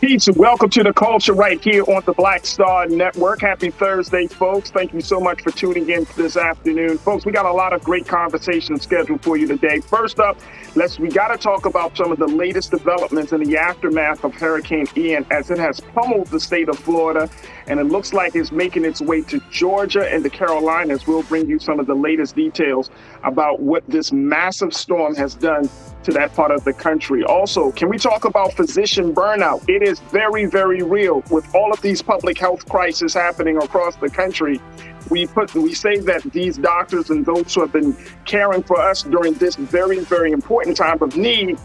Peace and welcome to the culture right here on the Black Star Network. Happy Thursday, folks. Thank you so much for tuning in this afternoon. Folks, we got a lot of great conversations scheduled for you today. First up, we got to talk about some of the latest developments in the aftermath of Hurricane Ian as it has pummeled the state of Florida, and it looks like it's making its way to Georgia and the Carolinas. We'll bring you some of the latest details about what this massive storm has done to that part of the country. Also, can we talk about physician burnout? It is very, very real with all of these public health crises happening across the country. We say that these doctors and those who have been caring for us during this very, very important time of need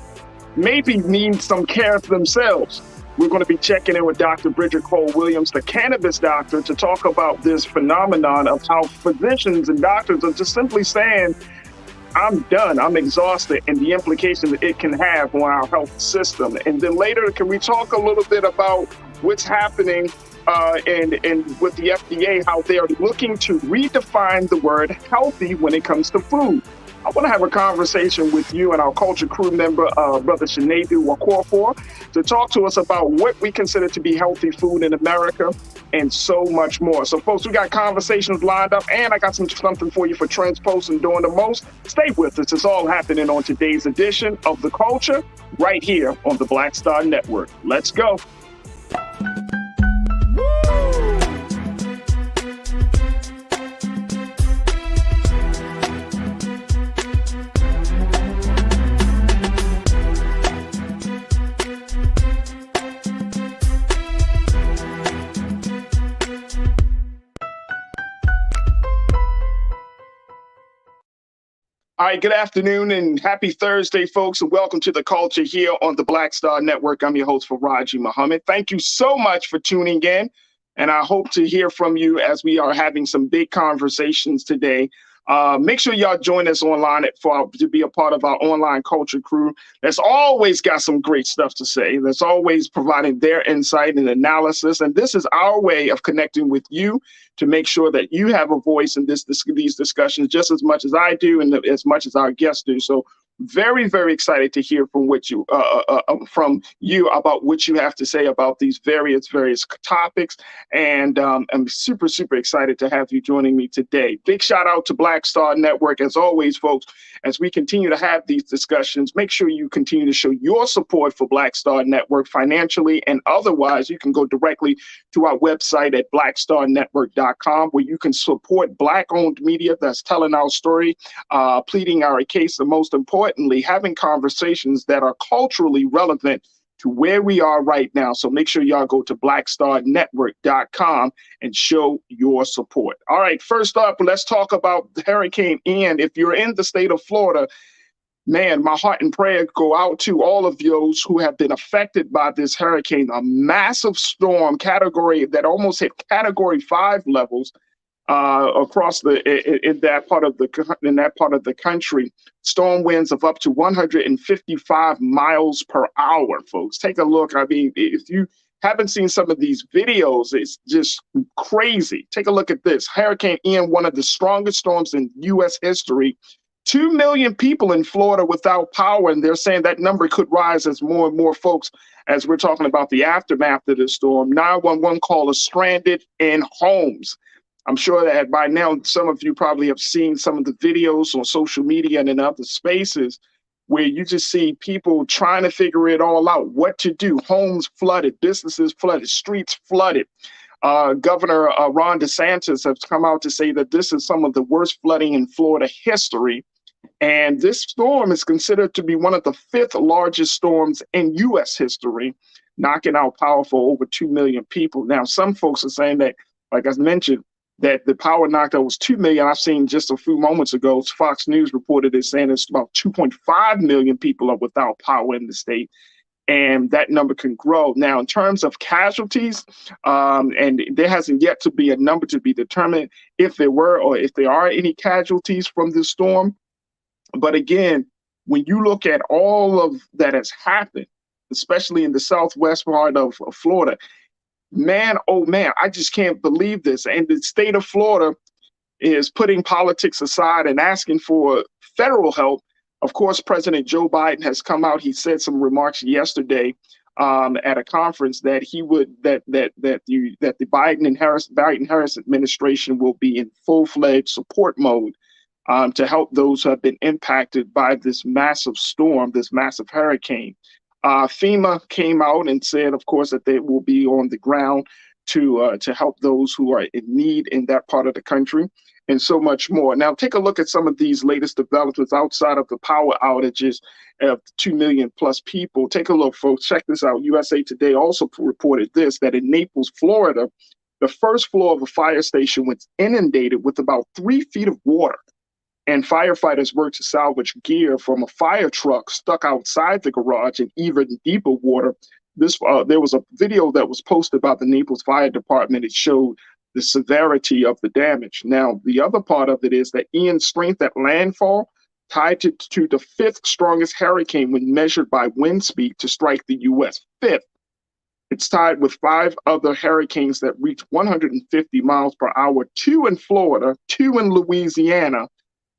maybe need some care themselves. We're going to be checking in with Dr. Bridget Cole-Williams, the cannabis doctor, to talk about this phenomenon of how physicians and doctors are just simply saying, I'm done, I'm exhausted, and the implication that it can have on our health system. And then later, can we talk a little bit about what's happening and with the FDA, how they are looking to redefine the word healthy when it comes to food? I want to have a conversation with you and our culture crew member, Brother Sinedu Wakorfor, to talk to us about what we consider to be healthy food in America and so much more. So, folks, we got conversations lined up, and I got something for you for Trends Post and Doing the Most. Stay with us. It's all happening on today's edition of The Culture right here on the Black Star Network. Let's go. All right, good afternoon and happy Thursday, folks, and welcome to the culture here on the Black Star Network. I'm your host, Farajii Muhammad. Thank you so much for tuning in, and I hope to hear from you as we are having some big conversations today. Make sure y'all join us online to be a part of our online culture crew. That's always got some great stuff to say. That's always providing their insight and analysis. And this is our way of connecting with you to make sure that you have a voice in these discussions just as much as I do and as much as our guests do. So very, very excited to hear from you about what you have to say about these various topics. And I'm super, super excited to have you joining me today. Big shout out to Black Star Network. As always, folks, as we continue to have these discussions, make sure you continue to show your support for Black Star Network financially and otherwise. You can go directly to our website at blackstarnetwork.com, where you can support Black-owned media that's telling our story, pleading our case, and most importantly, having conversations that are culturally relevant to where we are right now. So make sure y'all go to blackstarnetwork.com and show your support. All right, first up, let's talk about Hurricane Ian. If you're in the state of Florida, man, my heart and prayer go out to all of those who have been affected by this hurricane, a massive storm category that almost hit Category 5 levels across in that part of the country. Storm winds of up to 155 miles per hour, folks. Take a look. I mean, if you haven't seen some of these videos, it's just crazy. Take a look at this. Hurricane Ian, one of the strongest storms in U.S. history. 2 million people in Florida without power, and they're saying that number could rise as more and more folks, as we're talking about the aftermath of the storm. 911 callers stranded in homes. I'm sure that by now, some of you probably have seen some of the videos on social media and in other spaces where you just see people trying to figure it all out, what to do. Homes flooded, businesses flooded, streets flooded. Governor Ron DeSantis has come out to say that this is some of the worst flooding in Florida history. And this storm is considered to be one of the 5th largest storms in U.S. history, knocking out power for over 2 million people. Now, some folks are saying that, like I mentioned, that the power knocked out was 2 million. I've seen just a few moments ago, Fox News reported it saying it's about 2.5 million people are without power in the state. And that number can grow. Now, in terms of casualties, and there hasn't yet to be a number to be determined if there were or if there are any casualties from this storm. But again, when you look at all of that has happened, especially in the southwest part of Florida, man, oh man, I just can't believe this. And the state of Florida is putting politics aside and asking for federal help. Of course, President Joe Biden has come out. He said some remarks yesterday at a conference that he would that the Biden Harris administration will be in full-fledged support mode to help those who have been impacted by this massive storm, this massive hurricane. FEMA came out and said, of course, that they will be on the ground to help those who are in need in that part of the country, and so much more. Now, take a look at some of these latest developments outside of the power outages of 2 million plus people. Take a look, folks. Check this out. USA Today also reported this, that in Naples, Florida, the first floor of a fire station was inundated with about 3 feet of water. And firefighters worked to salvage gear from a fire truck stuck outside the garage in even deeper water. There was a video that was posted by the Naples Fire Department. It showed the severity of the damage. Now, the other part of it is that Ian's strength at landfall tied to the 5th strongest hurricane when measured by wind speed to strike the U.S. 5th. It's tied with 5 other hurricanes that reach 150 miles per hour, 2 in Florida, 2 in Louisiana,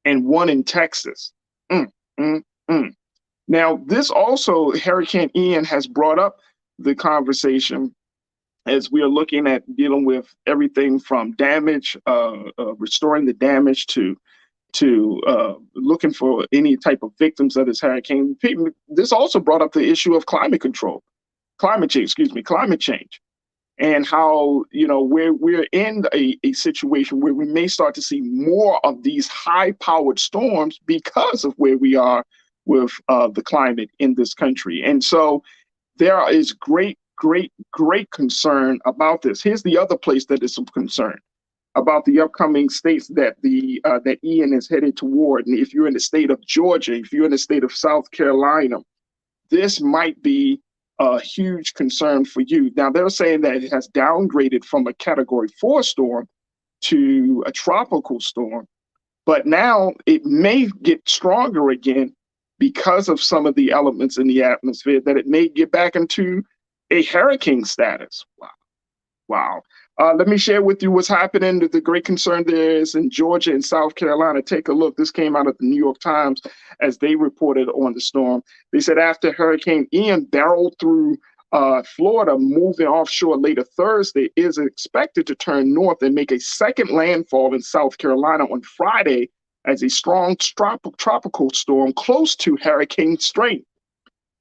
and 1 in Texas. Now, this also, Hurricane Ian has brought up the conversation as we are looking at dealing with everything from damage, restoring the damage to looking for any type of victims of this hurricane. This also brought up the issue of climate change. And how, we're in a situation where we may start to see more of these high-powered storms because of where we are with the climate in this country. And so there is great concern about this. Here's the other place that is some concern about the upcoming states that that Ian is headed toward. And if you're in the state of Georgia, if you're in the state of South Carolina, this might be a huge concern for you. Now, they're saying that it has downgraded from a Category 4 storm to a tropical storm, but now it may get stronger again because of some of the elements in the atmosphere, that it may get back into a hurricane status. Wow. Let me share with you what's happening. The great concern there is in Georgia and South Carolina. Take a look. This came out of the New York Times as they reported on the storm. They said after Hurricane Ian barreled through Florida, moving offshore later Thursday, is expected to turn north and make a second landfall in South Carolina on Friday as a strong tropical storm close to hurricane strength.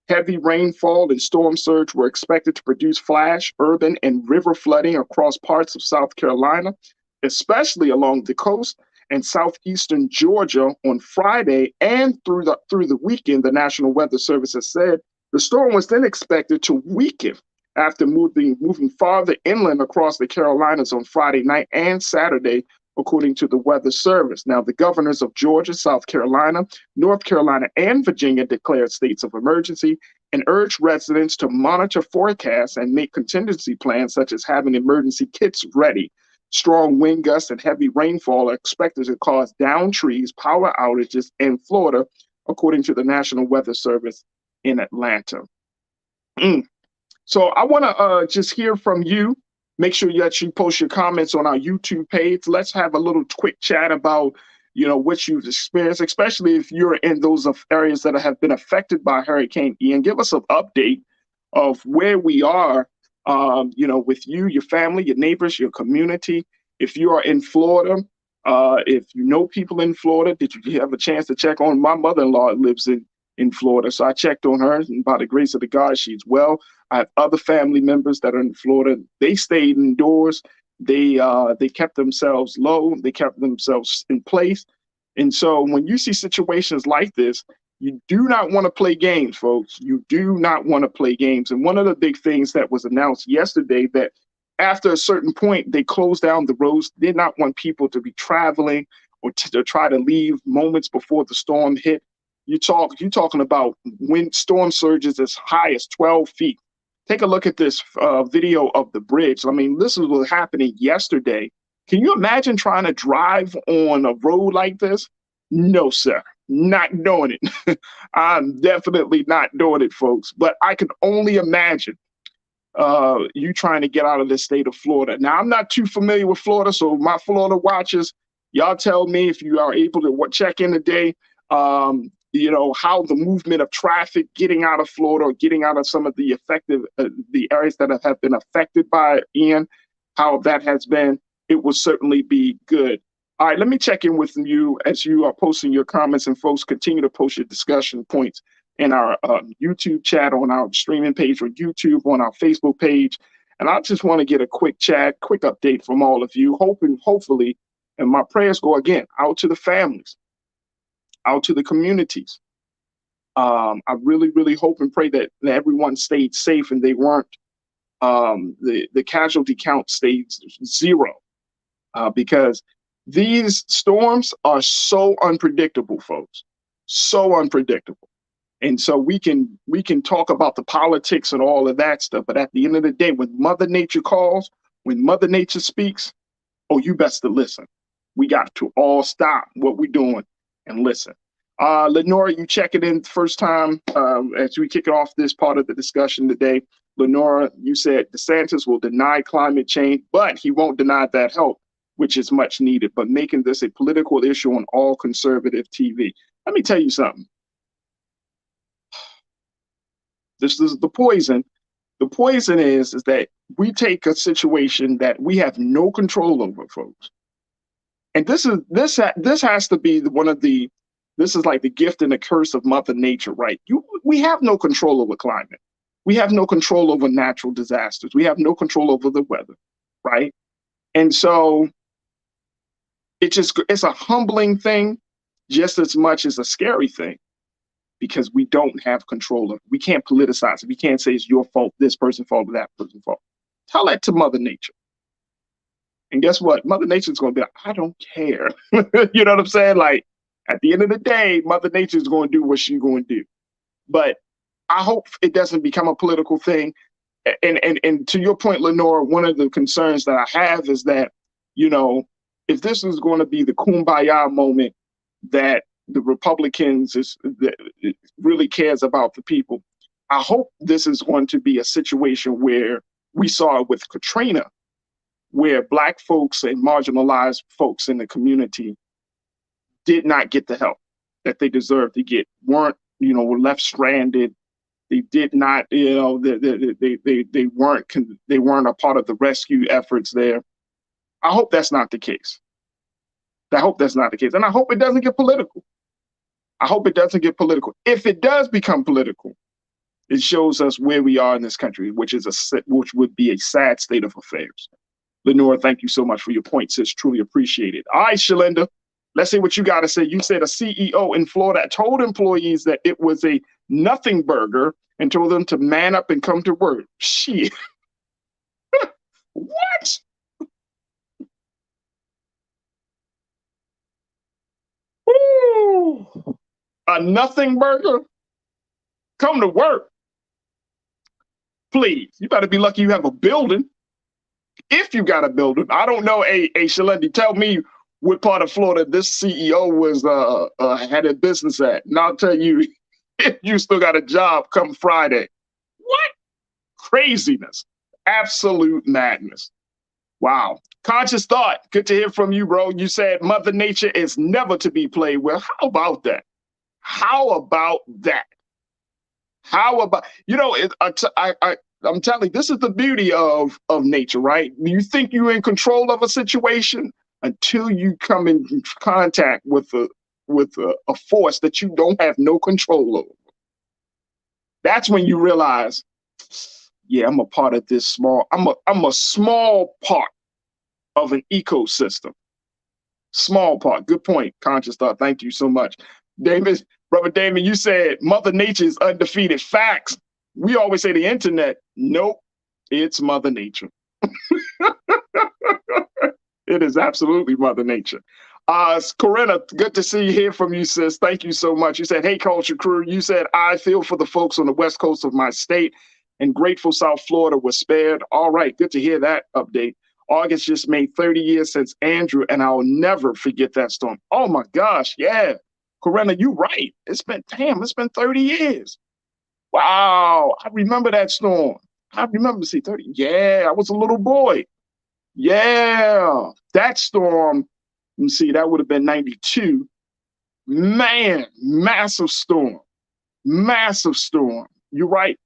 Heavy rainfall and storm surge were expected to produce flash, urban, and river flooding across parts of South Carolina, especially along the coast and southeastern Georgia on Friday and through the weekend. The National Weather Service has said the storm was then expected to weaken after moving farther inland across the Carolinas on Friday night and Saturday, according to the Weather Service. Now, the governors of Georgia, South Carolina, North Carolina, and Virginia declared states of emergency and urged residents to monitor forecasts and make contingency plans, such as having emergency kits ready. Strong wind gusts and heavy rainfall are expected to cause downed trees, power outages in Florida, according to the National Weather Service in Atlanta. So I want to just hear from you. Make sure that you post your comments on our YouTube page. Let's have a little quick chat about, what you've experienced, especially if you're in those areas that have been affected by Hurricane Ian. Give us an update of where we are, with you, your family, your neighbors, your community. If you are in Florida, if you know people in Florida, did you have a chance to check on my mother-in-law lives in Florida? So I checked on her, and by the grace of the God, she's well. I have other family members that are in Florida. They stayed indoors. They kept themselves low. They kept themselves in place. And so when you see situations like this, you do not want to play games, folks. You do not want to play games. And one of the big things that was announced yesterday, that after a certain point, they closed down the roads, did not want people to be traveling or to try to leave moments before the storm hit. You're talking about wind storm surges as high as 12 feet. Take a look at this video of the bridge. I mean, this is what was happening yesterday. Can you imagine trying to drive on a road like this? No, sir, not doing it. I'm definitely not doing it, folks. But I can only imagine you trying to get out of this state of Florida. Now, I'm not too familiar with Florida, so my Florida watchers, y'all tell me if you are able to check in today. how the movement of traffic getting out of Florida or getting out of some of the the areas that have been affected by Ian, how that has been, it will certainly be good. All right, let me check in with you as you are posting your comments, and folks continue to post your discussion points in our YouTube chat, on our streaming page on YouTube, on our Facebook page. And I just want to get a quick update from all of you, hopefully, and my prayers go again out to the families, out to the communities. I really, really hope and pray that everyone stayed safe and they weren't, the casualty count stayed zero, because these storms are so unpredictable, folks, so unpredictable. And so we can talk about the politics and all of that stuff, but at the end of the day, when Mother Nature calls, when Mother Nature speaks, oh, you best to listen. We got to all stop what we're doing and listen. Lenora, you check it in first time as we kick off this part of the discussion today. Lenora, you said DeSantis will deny climate change, but he won't deny that help, which is much needed, but making this a political issue on all conservative TV. Let me tell you something. This is the poison. The poison is that we take a situation that we have no control over, folks. And this has to be this is like the gift and the curse of Mother Nature, right? We have no control over climate. We have no control over natural disasters. We have no control over the weather, right? And so it's a humbling thing just as much as a scary thing, because we don't have control of it. We can't politicize it. We can't say it's your fault, this person's fault, or that person's fault. Tell that to Mother Nature. And guess what? Mother Nature's going to be like, I don't care. You know what I'm saying? Like, at the end of the day, Mother Nature's going to do what she's going to do. But I hope it doesn't become a political thing. And to your point, Lenore, one of the concerns that I have is that, if this is going to be the kumbaya moment that the Republicans really cares about the people, I hope this is going to be a situation where we saw it with Katrina, where Black folks and marginalized folks in the community did not get the help that they deserved to get, were left stranded. They did not, they weren't a part of the rescue efforts there. I hope that's not the case. I hope that's not the case. And I hope it doesn't get political. I hope it doesn't get political. If it does become political, it shows us where we are in this country, which would be a sad state of affairs. Lenore, thank you so much for your points. It's truly appreciated. All right, Shalinda, let's see what you got to say. You said a CEO in Florida told employees that it was a nothing burger and told them to man up and come to work. Shit. What? Ooh. A nothing burger? Come to work. Please, you better be lucky you have a building. If you got a building. I don't know. Hey, Shalendi, tell me what part of Florida this CEO was had a business at. And I'll tell you, if you still got a job come Friday. What? Craziness. Absolute madness. Wow. Conscious thought. Good to hear from you, bro. You said Mother Nature is never to be played with. How about that? How about that? How about, I'm telling you, this is the beauty of nature, right? You think you're in control of a situation until you come in contact with a force that you don't have no control over. That's when you realize, yeah, I'm a part of this I'm a small part of an ecosystem. Small part. Good point, Conscious Thought. Thank you so much. Brother Damon, you said Mother Nature is undefeated. Facts. We always say the internet. Nope, it's Mother Nature. It is absolutely Mother Nature. Corinna, good to see you, hear from you, sis. Thank you so much. You said, hey, Culture Crew. You said, I feel for the folks on the west coast of my state and grateful South Florida was spared. All right, good to hear that update. August just made 30 years since Andrew, and I'll never forget that storm. Oh, my gosh, yeah. Corinna, you're right. It's been 30 years. Wow, I remember that storm. I remember, 30. Yeah, I was a little boy. Yeah, that storm, that would have been 92. Man, massive storm, massive storm. You're right.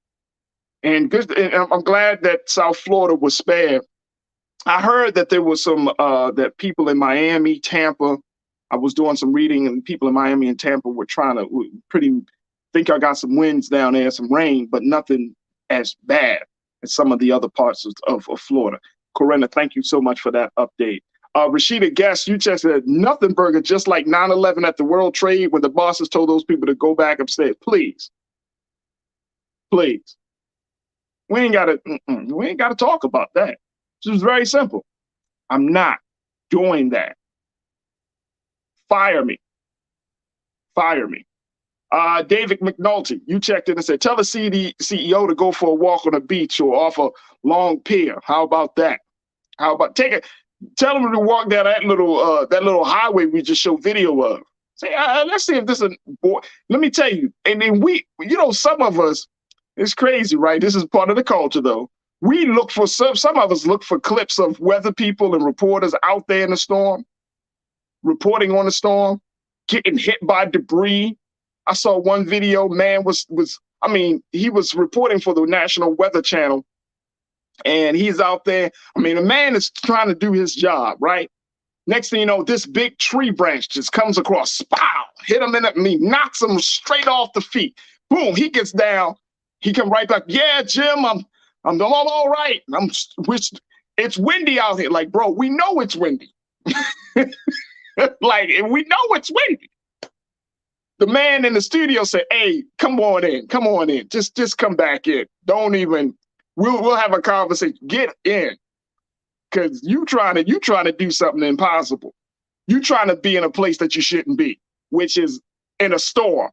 And good. And I'm glad that South Florida was spared. I heard that there was some that people in Miami, Tampa. I was doing some reading, and people in Miami and Tampa were trying to pretty think I got some winds down there, some rain, but nothing as bad as some of the other parts of Florida. Corinna, thank you so much for that update. Rashida Guest, you just said nothing burger, just like 9/11 at the World Trade when the bosses told those people to go back upstairs. Please, please. We ain't gotta talk about that. It's very simple. I'm not doing that. Fire me. Fire me. David McNulty, you checked in and said, tell the CEO to go for a walk on the beach or off a long pier. How about that? How about tell him to walk down that little highway we just showed video of. Say, let's see if this is boy. Let me tell you, and then some of us, it's crazy, right? This is part of the culture though. We look for some of us look for clips of weather people and reporters out there in the storm, reporting on the storm, getting hit by debris. I saw one video, man he was reporting for the National Weather Channel, and he's out there. I mean, the man is trying to do his job, right? Next thing you know, this big tree branch just comes across, pow, hit him knocks him straight off the feet. Boom, he gets down. He come right back. Yeah, Jim, I'm all right. It's windy out here. Like, bro, we know it's windy. Like, we know it's windy. The man in the studio said, "Hey, come on in. Just come back in. Don't even. We'll have a conversation. Get in, because you trying to do something impossible. You trying to be in a place that you shouldn't be, which is in a storm.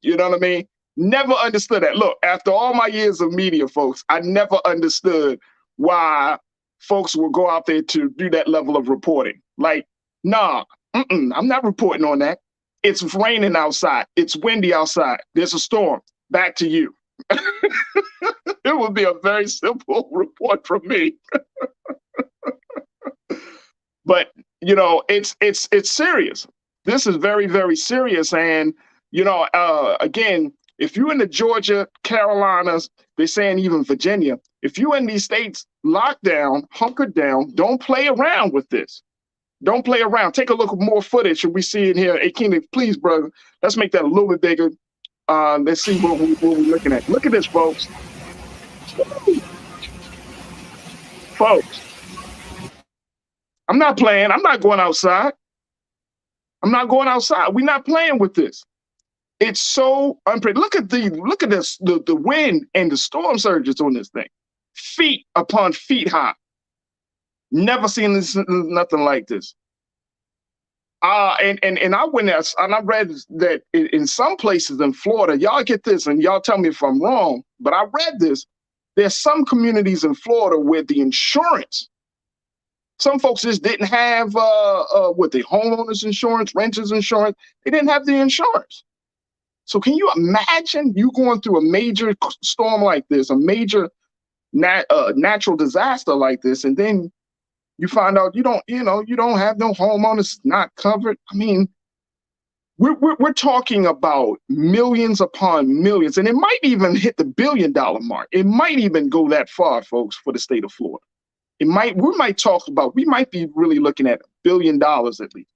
You know what I mean? Never understood that. Look, after all my years of media, folks, I never understood why folks will go out there to do that level of reporting. Like, nah, I'm not reporting on that. It's raining outside. It's windy outside. There's a storm. Back to you." It would be a very simple report from me. But it's serious. This is very, very serious. And again, if you're in the Georgia, Carolinas, they're saying even Virginia, if you're in these states, lock down, hunker down, don't play around with this. Don't play around. Take a look at more footage. We see it here. Hey, Keenan, please, brother, let's make that a little bit bigger. Let's see what we're looking at. Look at this, folks. Folks, I'm not playing. I'm not going outside. I'm not going outside. We're not playing with this. It's so unpredictable. Look at this, the wind and the storm surges on this thing. Feet upon feet high. Never seen nothing like this. And I went there and I read that in some places in Florida, y'all get this and y'all tell me if I'm wrong, but I read this. There's some communities in Florida where the insurance, some folks just didn't have the homeowners insurance, renters insurance. They didn't have the insurance. So can you imagine you going through a major storm like this, a major natural disaster like this, and then you find out you don't have no homeowners, not covered. I mean, we're talking about millions upon millions, and it might even hit the $1 billion mark. It might even go that far, folks, for the state of Florida. We might be really looking at $1 billion at least.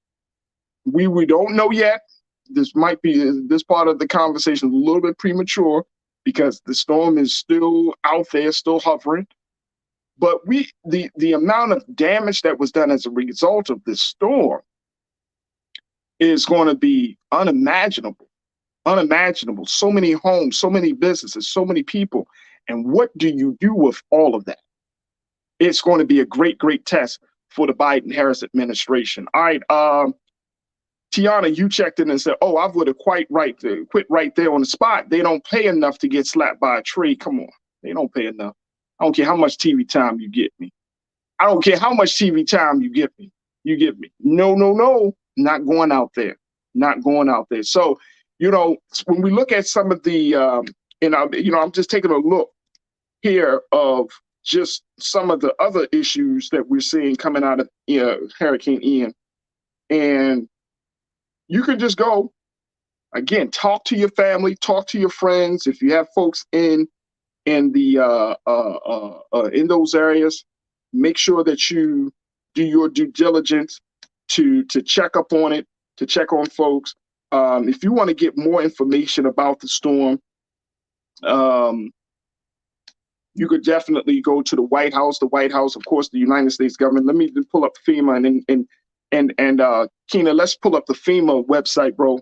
We don't know yet. This might be this part of the conversation is a little bit premature because the storm is still out there, still hovering. But the amount of damage that was done as a result of this storm is going to be unimaginable. Unimaginable. So many homes, so many businesses, so many people. And what do you do with all of that? It's going to be a great, great test for the Biden-Harris administration. All right. Tiana, you checked in and said, "Oh, I would have quit right there on the spot. They don't pay enough to get slapped by a tree." Come on. They don't pay enough. I don't care how much TV time you get me. I don't care how much TV time you give me. No. Not going out there. Not going out there. So, when we look at some of the, I'm just taking a look here of just some of the other issues that we're seeing coming out of Hurricane Ian. And you can just go, again, talk to your family, talk to your friends. If you have folks in the in those areas, make sure that you do your due diligence to check up on it, to check on folks. If you want to get more information about the storm, you could definitely go to the White House. The White House, of course, the United States government. Let me pull up FEMA and Keena, let's pull up the FEMA website, bro,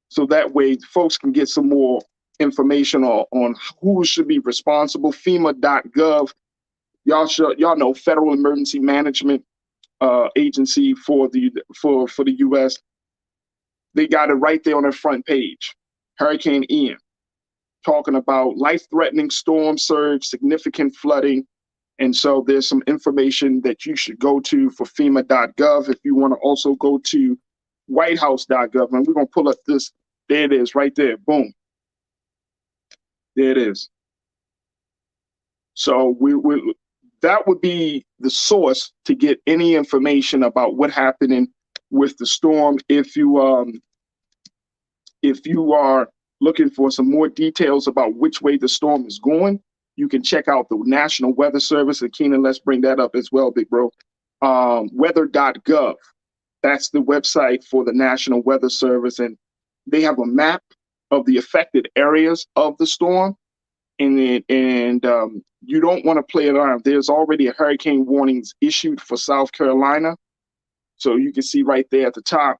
so that way folks can get some more information on who should be responsible. FEMA.gov. Y'all know Federal Emergency Management Agency for the U.S. They got it right there on their front page. Hurricane Ian, talking about life-threatening storm surge, significant flooding. And so there's some information that you should go to for FEMA.gov. If you want to also go to WhiteHouse.gov, and we're going to pull up this. There it is right there. Boom. There it is. So that would be the source to get any information about what happening with the storm. If you are looking for some more details about which way the storm is going, you can check out the National Weather Service. And Keenan, let's bring that up as well, big bro. Weather.gov. That's the website for the National Weather Service. And they have a map of the affected areas of the storm. And you don't want to play it around. There's already a hurricane warnings issued for South Carolina. So you can see right there at the top,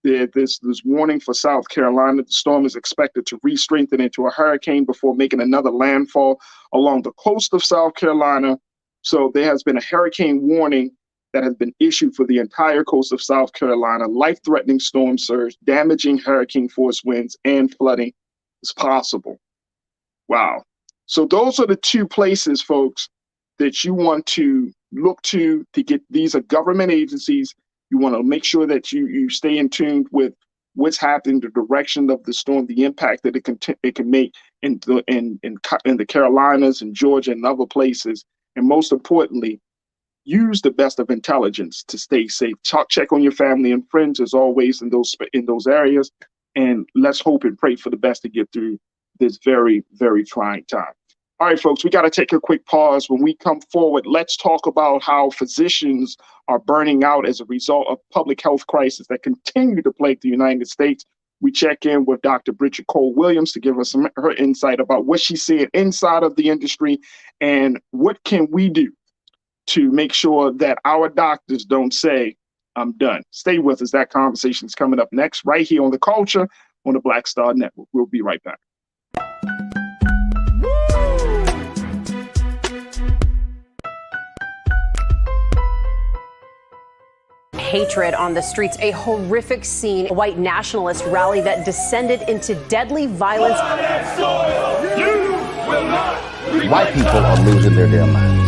there's warning for South Carolina. The storm is expected to re-strengthen into a hurricane before making another landfall along the coast of South Carolina. So there has been a hurricane warning that has been issued for the entire coast of South Carolina. Life-threatening storm surge, damaging hurricane force winds, and flooding is possible. Wow. So those are the two places, folks, that you want to look to get. These are government agencies. You want to make sure that you stay in tune with what's happening, the direction of the storm, the impact that it can make in the Carolinas and Georgia and other places. And most importantly, use the best of intelligence to stay safe. Check on your family and friends as always in those areas. And let's hope and pray for the best to get through this very, very trying time. All right, folks, we got to take a quick pause. When we come forward, let's talk about how physicians are burning out as a result of public health crisis that continue to plague the United States. We check in with Dr. Bridget Cole-Williams to give us her insight about what she's seeing inside of the industry and what can we do to make sure that our doctors don't say, I'm done. Stay with us. That conversation is coming up next right here on The Culture on the Black Star Network. We'll be right back. Hatred on the streets, a horrific scene, a white nationalist rally that descended into deadly violence. White people are losing their damn minds.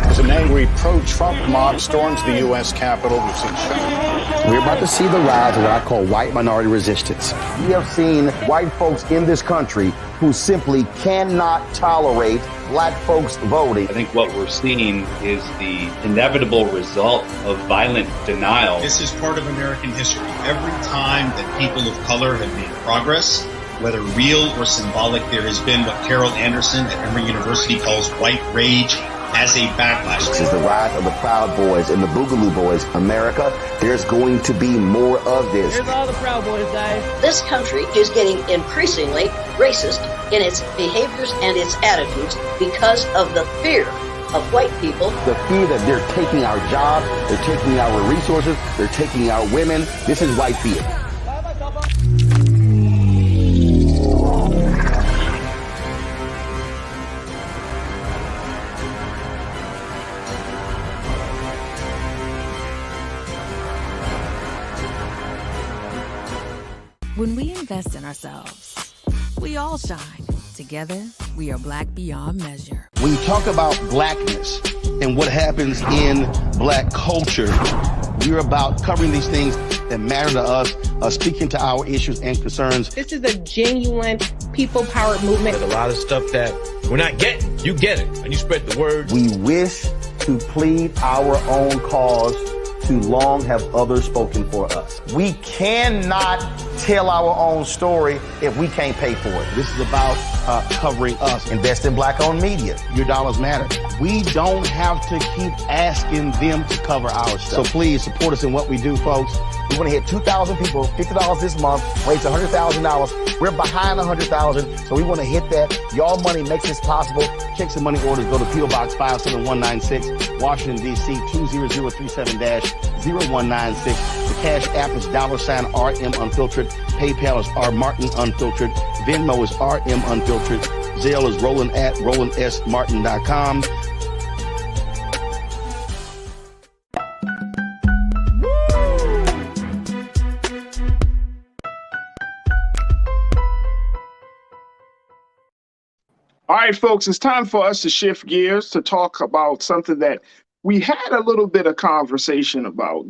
As an angry pro-Trump mob storms the U.S. Capitol, we've seen shootings. We're about to see the rise of what I call white minority resistance. We have seen white folks in this country who simply cannot tolerate black folks voting. I think what we're seeing is the inevitable result of violent denial. This is part of American history. Every time that people of color have made progress, whether real or symbolic, there has been what Carol Anderson at Emory University calls white rage as a backlash. This is the rise of the Proud Boys and the Boogaloo Boys. America, there's going to be more of this. Here's all the Proud Boys, guys. This country is getting increasingly racist in its behaviors and its attitudes because of the fear of white people. The fear that they're taking our jobs, they're taking our resources, they're taking our women. This is white fear. When we invest in ourselves, we all shine. Together, we are black beyond measure. When you talk about blackness and what happens in black culture, we're about covering these things that matter to us, speaking to our issues and concerns. This is a genuine people-powered movement. There's a lot of stuff that we're not getting. You get it, and you spread the word. We wish to plead our own cause too long have others spoken for us. We cannot tell our own story if we can't pay for it. This is about covering us. Invest in Black-owned media. Your dollars matter. We don't have to keep asking them to cover our stuff. So please support us in what we do, folks. We want to hit 2,000 people, $50 this month, raise $100,000. We're behind 100,000, so we want to hit that. Y'all money makes this possible. Checks and money orders go to P.O. Box 57196, Washington, D.C. 20037-0196. The Cash App is $RM Unfiltered. PayPal is R Martin Unfiltered. Venmo is RM Unfiltered. Zelle is Roland at RolandSMartin.com. All right, folks, it's time for us to shift gears to talk about something that we had a little bit of conversation about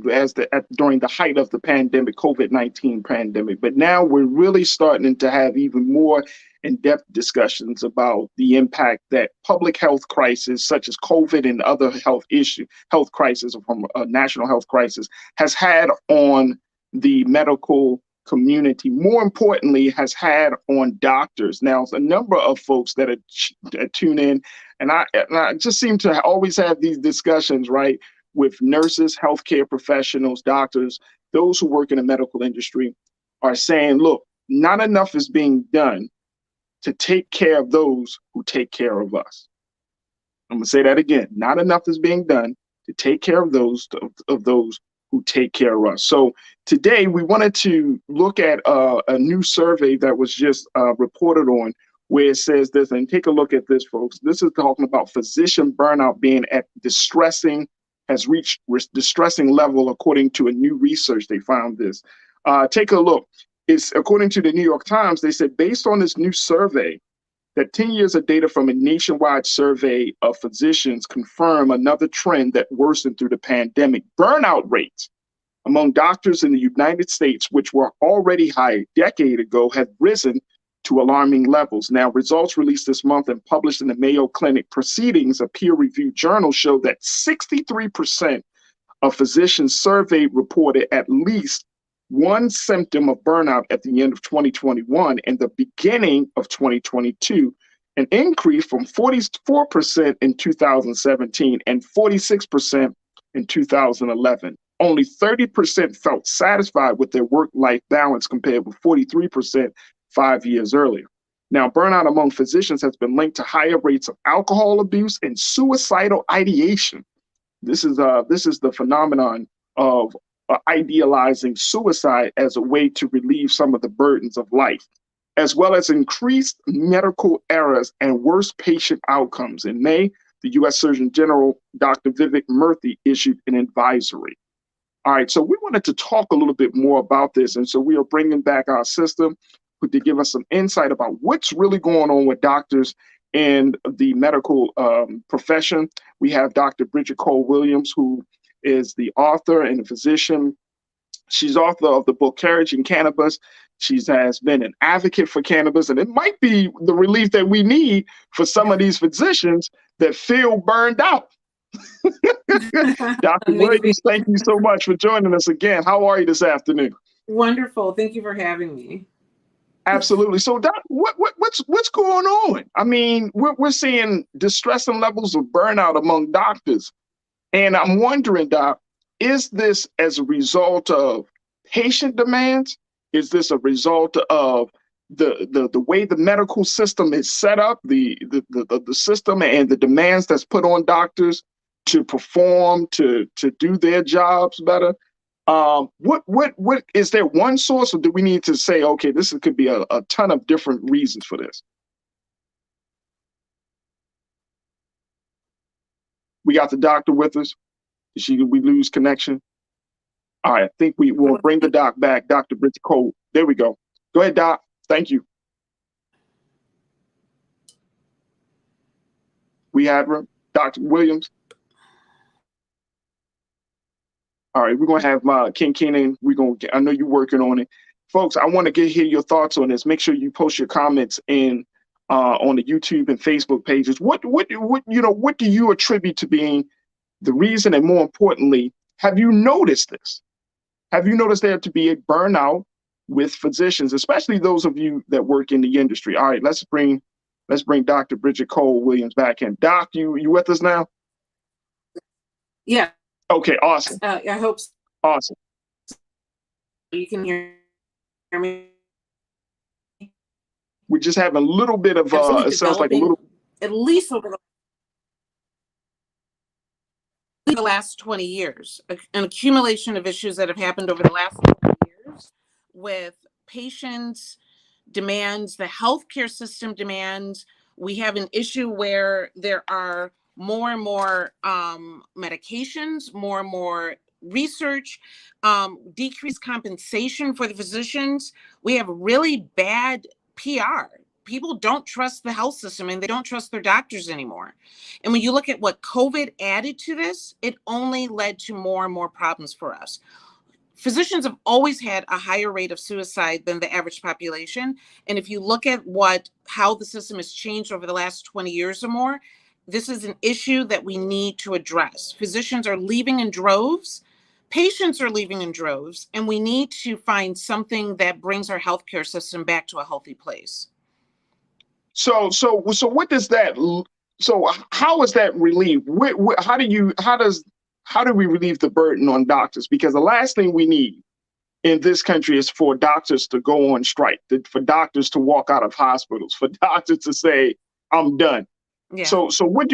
during the height of the pandemic, COVID-19 pandemic. But now we're really starting to have even more in-depth discussions about the impact that public health crisis, such as COVID and other health crisis from a national health crisis, has had on the medical community. More importantly, has had on doctors. Now, a number of folks that tune in, and I just seem to always have these discussions, right, with nurses, healthcare professionals, doctors, those who work in the medical industry are saying, look, not enough is being done to take care of those who take care of us. I'm going to say that again. Not enough is being done to take care of those who take care of us. So today we wanted to look at a new survey that was just reported on, where it says this, and take a look at this, folks. This is talking about physician burnout being at has reached distressing level, according to a new research. They found this. Take a look. It's according to the New York Times. They said, based on this new survey, that 10 years of data from a nationwide survey of physicians confirm another trend that worsened through the pandemic. Burnout rates among doctors in the United States, which were already high a decade ago, have risen to alarming levels. Now, results released this month and published in the Mayo Clinic Proceedings, a peer-reviewed journal, show that 63% of physicians surveyed reported at least one symptom of burnout at the end of 2021 and the beginning of 2022, an increase from 44% in 2017 and 46% in 2011. Only 30% felt satisfied with their work-life balance, compared with 43% 5 years earlier. Now, burnout among physicians has been linked to higher rates of alcohol abuse and suicidal ideation. This is the phenomenon of idealizing suicide as a way to relieve some of the burdens of life, as well as increased medical errors and worse patient outcomes. In May, the U.S. Surgeon General, Dr. Vivek Murthy, issued an advisory. All right, so we wanted to talk a little bit more about this, and so we are bringing back our system to give us some insight about what's really going on with doctors in the medical profession. We have Dr. Bridget Cole-Williams, who is the author and a physician. She's author of the book Courage in Cannabis. She has been an advocate for cannabis, and it might be the relief that we need for some of these physicians that feel burned out. Dr. Williams, thank you so much for joining us again. How are you this afternoon? Wonderful. Thank you for having me. Absolutely. So, Doc, what's going on? I mean, we're seeing distressing levels of burnout among doctors. And I'm wondering, Doc, is this as a result of patient demands? Is this a result of the way the medical system is set up, the system and the demands that's put on doctors to perform, to do their jobs better? What is there one source, or do we need to say, okay, could be a ton of different reasons for this? We got the doctor with us. Did we lose connection? All right, I think we will bring the doc back, Dr. Bridget Cole. There we go. Go ahead, Doc. Thank you. We had Dr. Williams. All right, we're going to have King Keenan. I know you're working on it. Folks, I want to hear your thoughts on this. Make sure you post your comments in on the YouTube and Facebook pages. What do you attribute to being the reason, and more importantly, Have you noticed this? Have you noticed there to be a burnout with physicians, especially those of you that work in the industry? All right, let's bring Dr. Bridget Cole Williams back in. Doc, you with us now? Yeah. Okay, awesome. I hope so. Awesome. You can hear me. We just have a little bit of it sounds like a little, at least over the last 20 years, an accumulation of issues that have happened over the last 20 years with patients' demands, the healthcare system demands. We have an issue where there are more and more medications, more and more research, decreased compensation for the physicians. We have really bad PR. People don't trust the health system and they don't trust their doctors anymore. And when you look at what COVID added to this, it only led to more and more problems for us. Physicians have always had a higher rate of suicide than the average population. And if you look at how the system has changed over the last 20 years or more, this is an issue that we need to address. Physicians are leaving in droves, patients are leaving in droves, and we need to find something that brings our healthcare system back to a healthy place. So what does that? So how is that relieved? How do we relieve the burden on doctors? Because the last thing we need in this country is for doctors to go on strike, for doctors to walk out of hospitals, for doctors to say, "I'm done." Yeah. So what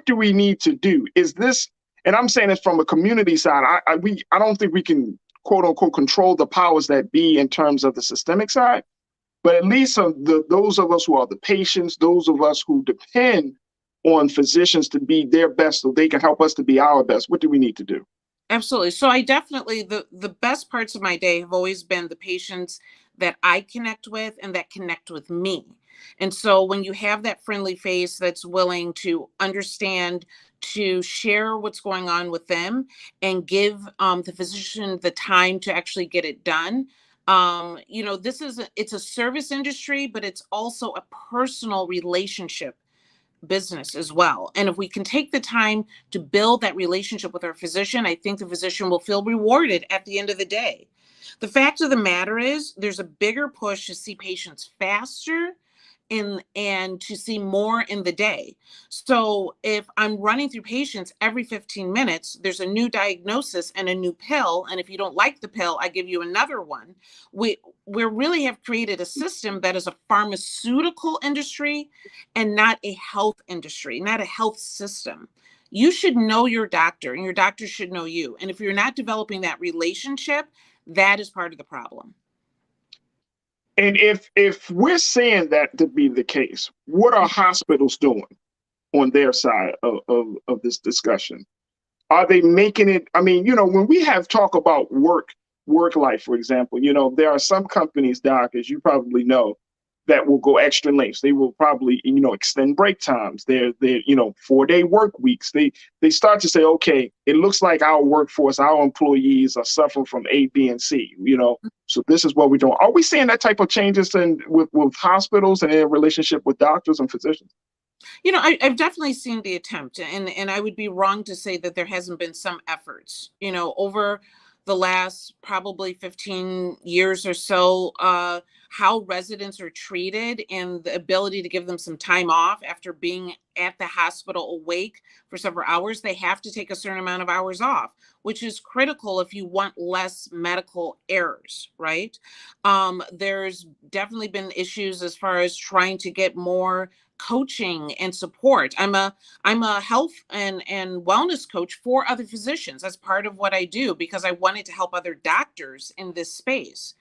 do we need to do? Is this? And I'm saying this from a community side. I don't think we can quote unquote control the powers that be in terms of the systemic side. But at least those of us who are the patients, those of us who depend on physicians to be their best so they can help us to be our best, what do we need to do? Absolutely. So I definitely, the best parts of my day have always been the patients that I connect with and that connect with me. And so when you have that friendly face that's willing to understand, to share what's going on with them and give the physician the time to actually get it done, it's a service industry, but it's also a personal relationship business as well. And if we can take the time to build that relationship with our physician, I think the physician will feel rewarded at the end of the day. The fact of the matter is there's a bigger push to see patients faster and to see more in the day. So if I'm running through patients every 15 minutes, there's a new diagnosis and a new pill. And if you don't like the pill, I give you another one. We really have created a system that is a pharmaceutical industry and not a health industry, not a health system. You should know your doctor and your doctor should know you. And if you're not developing that relationship, that is part of the problem. And if we're saying that to be the case, what are hospitals doing on their side of this discussion? Are they making it? I mean, when we have talk about work life, for example, there are some companies, Doc, as you probably know, that will go extra lengths. They will probably, extend break times. They're 4-day work weeks. They start to say, okay, it looks like our workforce, our employees are suffering from A, B, and C, so this is what we're doing. Are we seeing that type of changes with hospitals and in relationship with doctors and physicians? I've definitely seen the attempt, and I would be wrong to say that there hasn't been some efforts, over the last probably 15 years or so, how residents are treated and the ability to give them some time off after being at the hospital awake for several hours. They have to take a certain amount of hours off, which is critical if you want less medical errors, right? There's definitely been issues as far as trying to get more coaching and support. I'm a health and wellness coach for other physicians. That's part of what I do because I wanted to help other doctors in this space.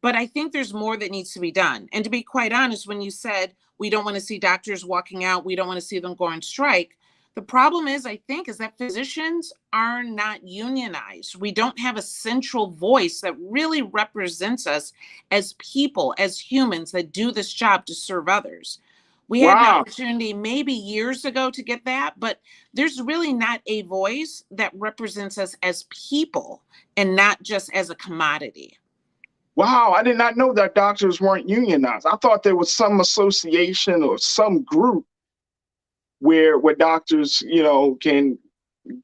But I think there's more that needs to be done. And to be quite honest, when you said we don't want to see doctors walking out, we don't want to see them go on strike, the problem is that physicians are not unionized. We don't have a central voice that really represents us as people, as humans that do this job to serve others. We had an opportunity maybe years ago to get that, but there's really not a voice that represents us as people and not just as a commodity. Wow, I did not know that doctors weren't unionized. I thought there was some association or some group where doctors, can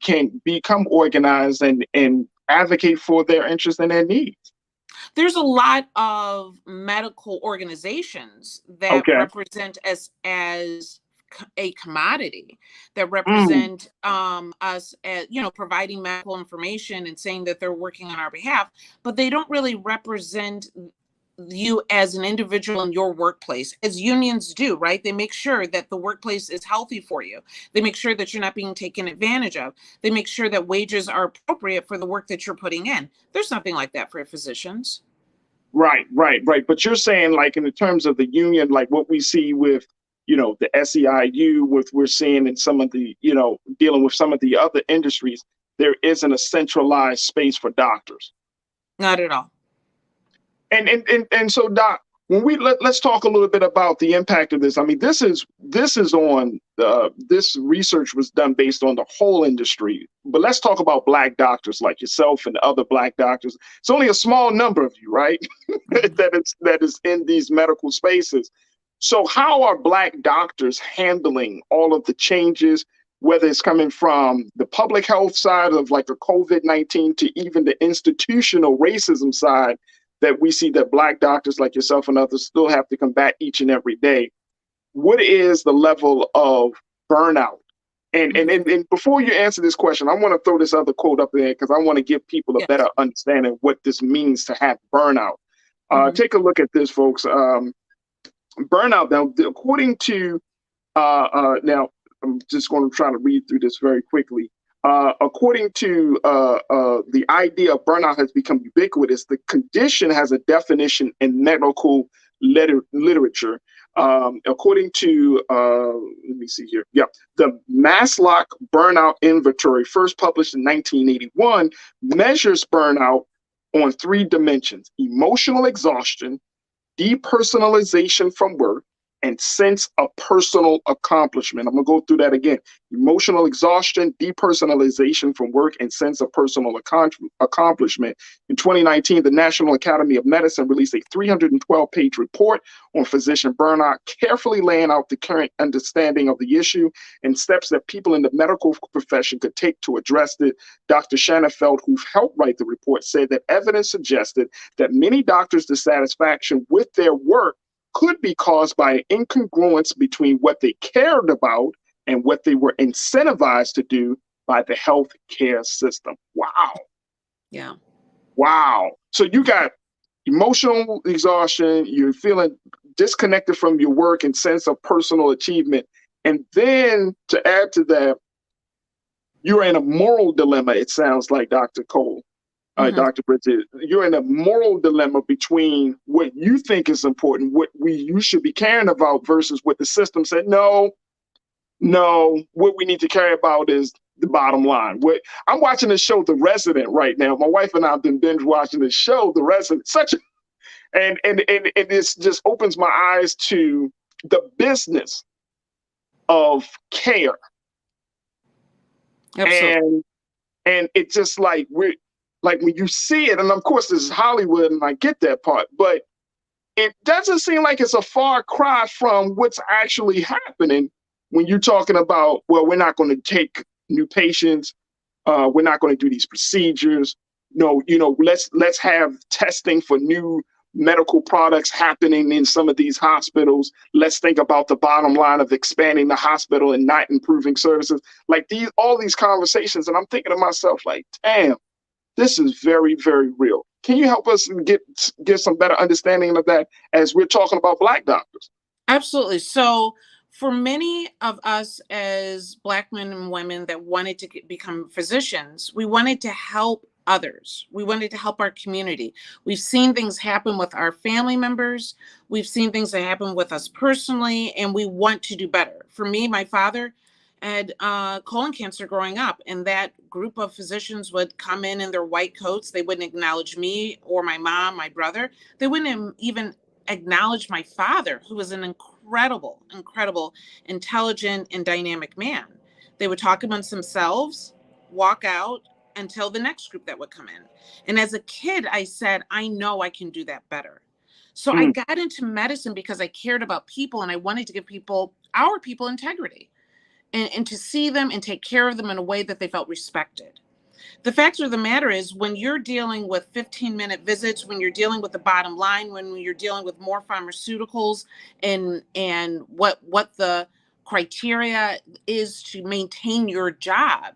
can become organized and advocate for their interests and their needs? There's a lot of medical organizations that Okay. represent as a commodity, that represent us as, providing medical information and saying that they're working on our behalf, but they don't really represent you as an individual in your workplace, as unions do, right? They make sure that the workplace is healthy for you. They make sure that you're not being taken advantage of. They make sure that wages are appropriate for the work that you're putting in. There's nothing like that for physicians. Right. But you're saying, like, in the terms of the union, like what we see with, the SEIU, with we're seeing in some of the, dealing with some of the other industries, there isn't a centralized space for doctors. Not at all. And so, Doc, when let's talk a little bit about the impact of this. I mean, this is on this research was done based on the whole industry, but let's talk about Black doctors like yourself and other Black doctors. It's only a small number of you, right? that is in these medical spaces. So how are Black doctors handling all of the changes, whether it's coming from the public health side of like a COVID-19 to even the institutional racism side that we see that Black doctors like yourself and others still have to combat each and every day? What is the level of burnout? And before you answer this question, I want to throw this other quote up there because I want to give people a better understanding of what this means to have burnout. Take a look at this, folks. Burnout, now, according to, now I'm just going to try to read through this very quickly. According to the idea of burnout has become ubiquitous. The condition has a definition in medical literature. According to, let me see here. Yeah, the Maslow Burnout Inventory, first published in 1981, measures burnout on 3 dimensions: emotional exhaustion, depersonalization from work, and sense of personal accomplishment. I'm going to go through that again. Emotional exhaustion, depersonalization from work, and sense of personal accomplishment. In 2019, the National Academy of Medicine released a 312-page report on physician burnout, carefully laying out the current understanding of the issue and steps that people in the medical profession could take to address it. Dr. Shannafeld, who helped write the report, said that evidence suggested that many doctors' dissatisfaction with their work could be caused by an incongruence between what they cared about and what they were incentivized to do by the healthcare system. Wow. Yeah. Wow. So you got emotional exhaustion, you're feeling disconnected from your work and sense of personal achievement. And then to add to that, you're in a moral dilemma, it sounds like, Dr. Cole. Dr. Bridget, you're in a moral dilemma between what you think is important, what you should be caring about, versus what the system said, no, what we need to care about is the bottom line. I'm watching the show The Resident right now. My wife and I have been binge watching the show The Resident. And this just opens my eyes to the business of care. Absolutely. And it's just like like when you see it, and of course this is Hollywood and I get that part, but it doesn't seem like it's a far cry from what's actually happening when you're talking about, well, we're not going to take new patients. We're not going to do these procedures. No, let's have testing for new medical products happening in some of these hospitals. Let's think about the bottom line of expanding the hospital and not improving services. Like all these conversations. And I'm thinking to myself, like, damn, this is very, very real. Can you help us get some better understanding of that as we're talking about Black doctors? Absolutely. So for many of us as Black men and women that wanted to become physicians, we wanted to help others. We wanted to help our community. We've seen things happen with our family members. We've seen things that happen with us personally, and we want to do better. For me, my father had colon cancer growing up, and that group of physicians would come in their white coats. They wouldn't acknowledge me or my mom, my brother. They wouldn't even acknowledge my father, who was an incredible, intelligent and dynamic man. They would talk amongst themselves, walk out, until the next group that would come in. And as a kid, I said, I know I can do that better. So I got into medicine because I cared about people and I wanted to give our people integrity. and to see them and take care of them in a way that they felt respected. The fact of the matter is, when you're dealing with 15-minute visits, when you're dealing with the bottom line, when you're dealing with more pharmaceuticals and what the criteria is to maintain your job,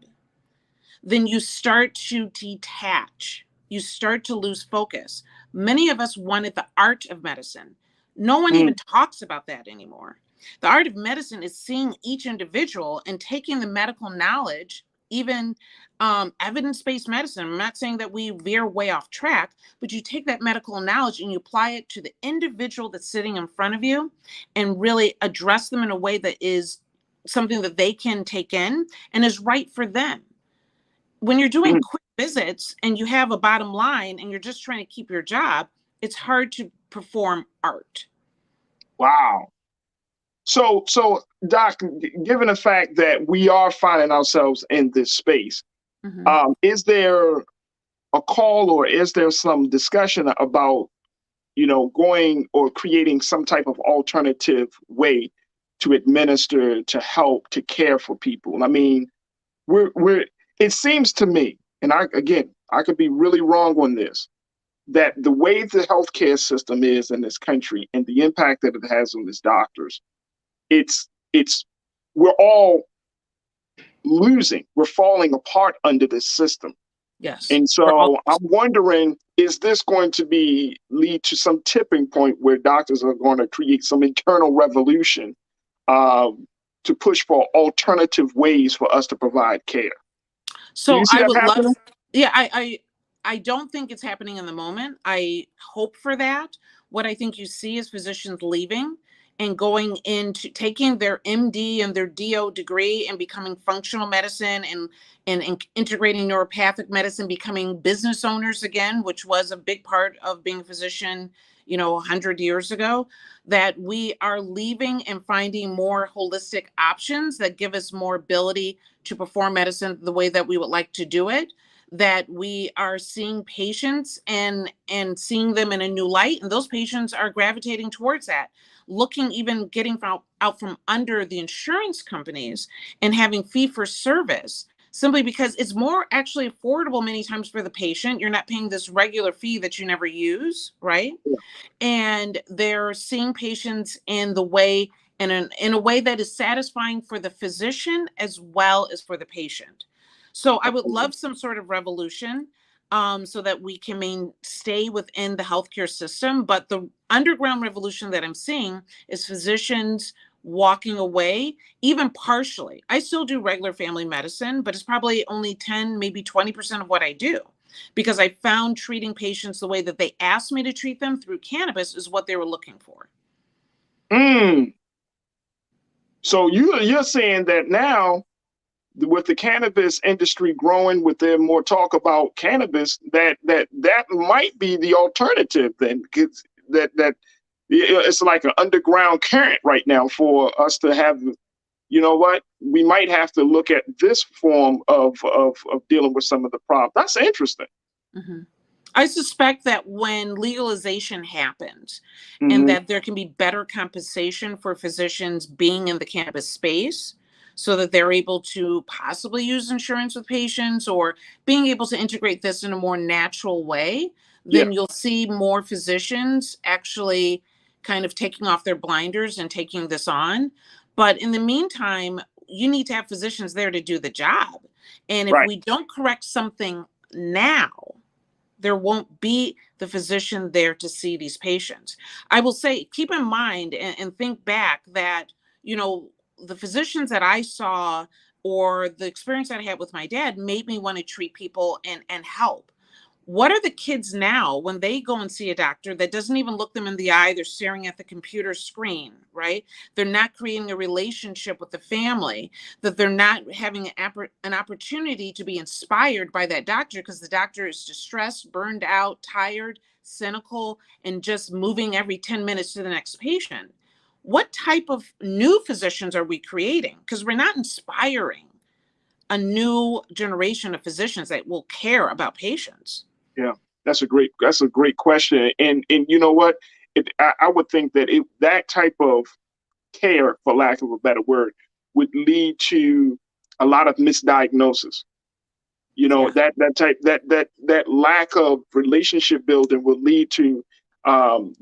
then you start to detach. You start to lose focus. Many of us wanted the art of medicine. No one even talks about that anymore. The art of medicine is seeing each individual and taking the medical knowledge, even evidence-based medicine. I'm not saying that we veer way off track, but you take that medical knowledge and you apply it to the individual that's sitting in front of you and really address them in a way that is something that they can take in and is right for them. When you're doing quick visits and you have a bottom line and you're just trying to keep your job, it's hard to perform art. Wow. So Doc, given the fact that we are finding ourselves in this space, is there a call or is there some discussion about, going or creating some type of alternative way to administer, to help, to care for people? I mean, it seems to me, and I could be really wrong on this, that the way the healthcare system is in this country and the impact that it has on its doctors, we're all losing. We're falling apart under this system. Yes. And so I'm wondering, is this going to lead to some tipping point where doctors are going to create some internal revolution to push for alternative ways for us to provide care? So I would love, I don't think it's happening in the moment. I hope for that. What I think you see is physicians leaving and going into taking their MD and their DO degree and becoming functional medicine and integrating neuropathic medicine, becoming business owners again, which was a big part of being a physician, 100 years ago, that we are leaving and finding more holistic options that give us more ability to perform medicine the way that we would like to do it, that we are seeing patients and seeing them in a new light. And those patients are gravitating towards that, getting out from under the insurance companies and having fee for service, simply because it's more actually affordable many times for the patient. You're not paying this regular fee that you never use, right? Yeah. And they're seeing patients in a way that is satisfying for the physician as well as for the patient. So I would love some sort of revolution so that we can stay within the healthcare system. But the underground revolution that I'm seeing is physicians walking away, even partially. I still do regular family medicine, but it's probably only 10, maybe 20% of what I do, because I found treating patients the way that they asked me to treat them through cannabis is what they were looking for. So you're saying that now, with the cannabis industry growing, with there more talk about cannabis, that might be the alternative then, because that it's like an underground current right now for us to have, we might have to look at this form of dealing with some of the problems. That's interesting. Mm-hmm. I suspect that when legalization happens and that there can be better compensation for physicians being in the cannabis space, so that they're able to possibly use insurance with patients or being able to integrate this in a more natural way, then you'll see more physicians actually kind of taking off their blinders and taking this on. But in the meantime, you need to have physicians there to do the job. And if we don't correct something now, there won't be the physician there to see these patients. I will say, keep in mind and think back that, the physicians that I saw or the experience that I had with my dad made me want to treat people and help. What are the kids now when they go and see a doctor that doesn't even look them in the eye? They're staring at the computer screen, right? They're not creating a relationship with the family, that they're not having an opportunity to be inspired by that doctor because the doctor is distressed, burned out, tired, cynical, and just moving every 10 minutes to the next patient. What type of new physicians are we creating? Because we're not inspiring a new generation of physicians that will care about patients. Yeah, that's a great question. And you know what? I would think that that type of care, for lack of a better word, would lead to a lot of misdiagnosis. You know, that lack of relationship building will lead to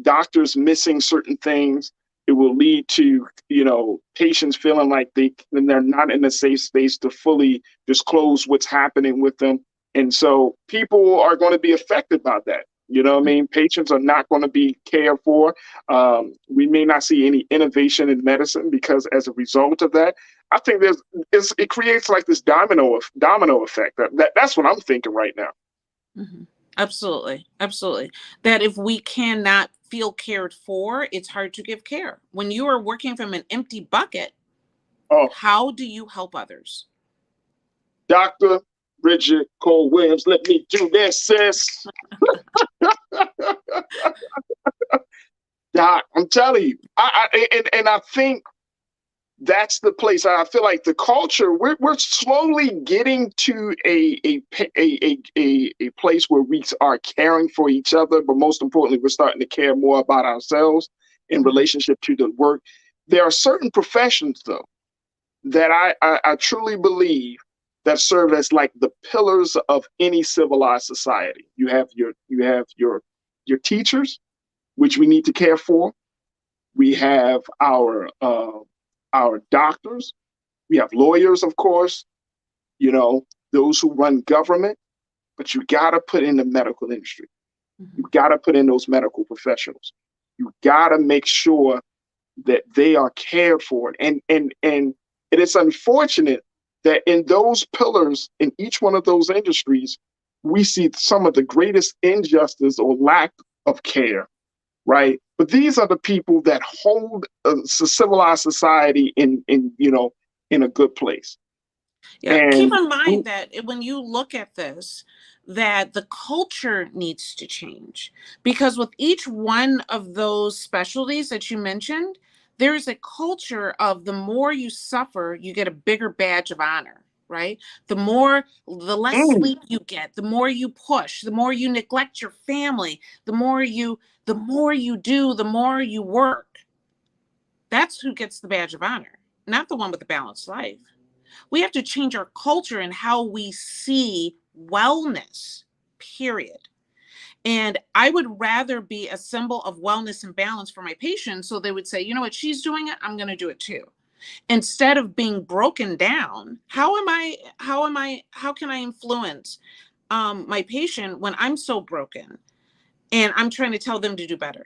doctors missing certain things. It will lead to, you know, patients feeling like they're not in a safe space to fully disclose what's happening with them. And so people are going to be affected by that. You know what I mean? Patients are not going to be cared for. We may not see any innovation in medicine because as a result of that, I think it creates like this domino effect. That's what I'm thinking right now. Mm-hmm. Absolutely. Absolutely. That if we cannot feel cared for, it's hard to give care. When you are working from an empty bucket, how do you help others? Dr. Bridget Cole Williams, let me do this, sis. Doc, I'm telling you, I think that's the place. I feel like the culture, we're slowly getting to a place where we are caring for each other, but most importantly, we're starting to care more about ourselves in relationship to the work. There are certain professions, though, that I truly believe that serve as like the pillars of any civilized society. You have your teachers, which we need to care for. We have our doctors. We have lawyers, of course, you know, those who run government, but you got to put in the medical industry. Mm-hmm. You got to put in those medical professionals. You got to make sure that they are cared for. And it is unfortunate that in those pillars, in each one of those industries, we see some of the greatest injustice or lack of care, right? But these are the people that hold a civilized society in a good place. Yeah, and keep in mind that when you look at this, that the culture needs to change, because with each one of those specialties that you mentioned, there's a culture of the more you suffer, you get a bigger badge of honor, right? The less sleep you get, the more you push, the more you neglect your family, the more you do, the more you work. That's who gets the badge of honor, not the one with the balanced life. We have to change our culture and how we see wellness, period. And I would rather be a symbol of wellness and balance for my patients, so they would say, you know what, she's doing it, I'm going to do it too. Instead of being broken down, how can I influence my patient when I'm so broken and I'm trying to tell them to do better?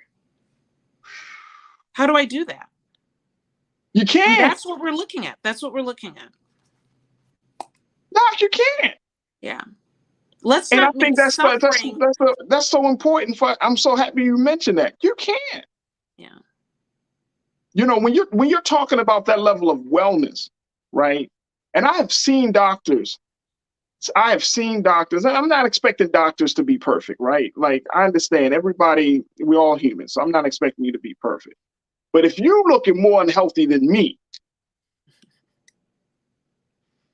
How do I do that? You can't. And that's what we're looking at. No, you can't. Yeah. Let's and not I think that's so important. I'm so happy you mentioned that. You can't. Yeah. You know, when you're talking about that level of wellness, right? And I have seen doctors, and I'm not expecting doctors to be perfect, right? Like, I understand everybody, we're all human, so I'm not expecting you to be perfect. But if you're looking more unhealthy than me,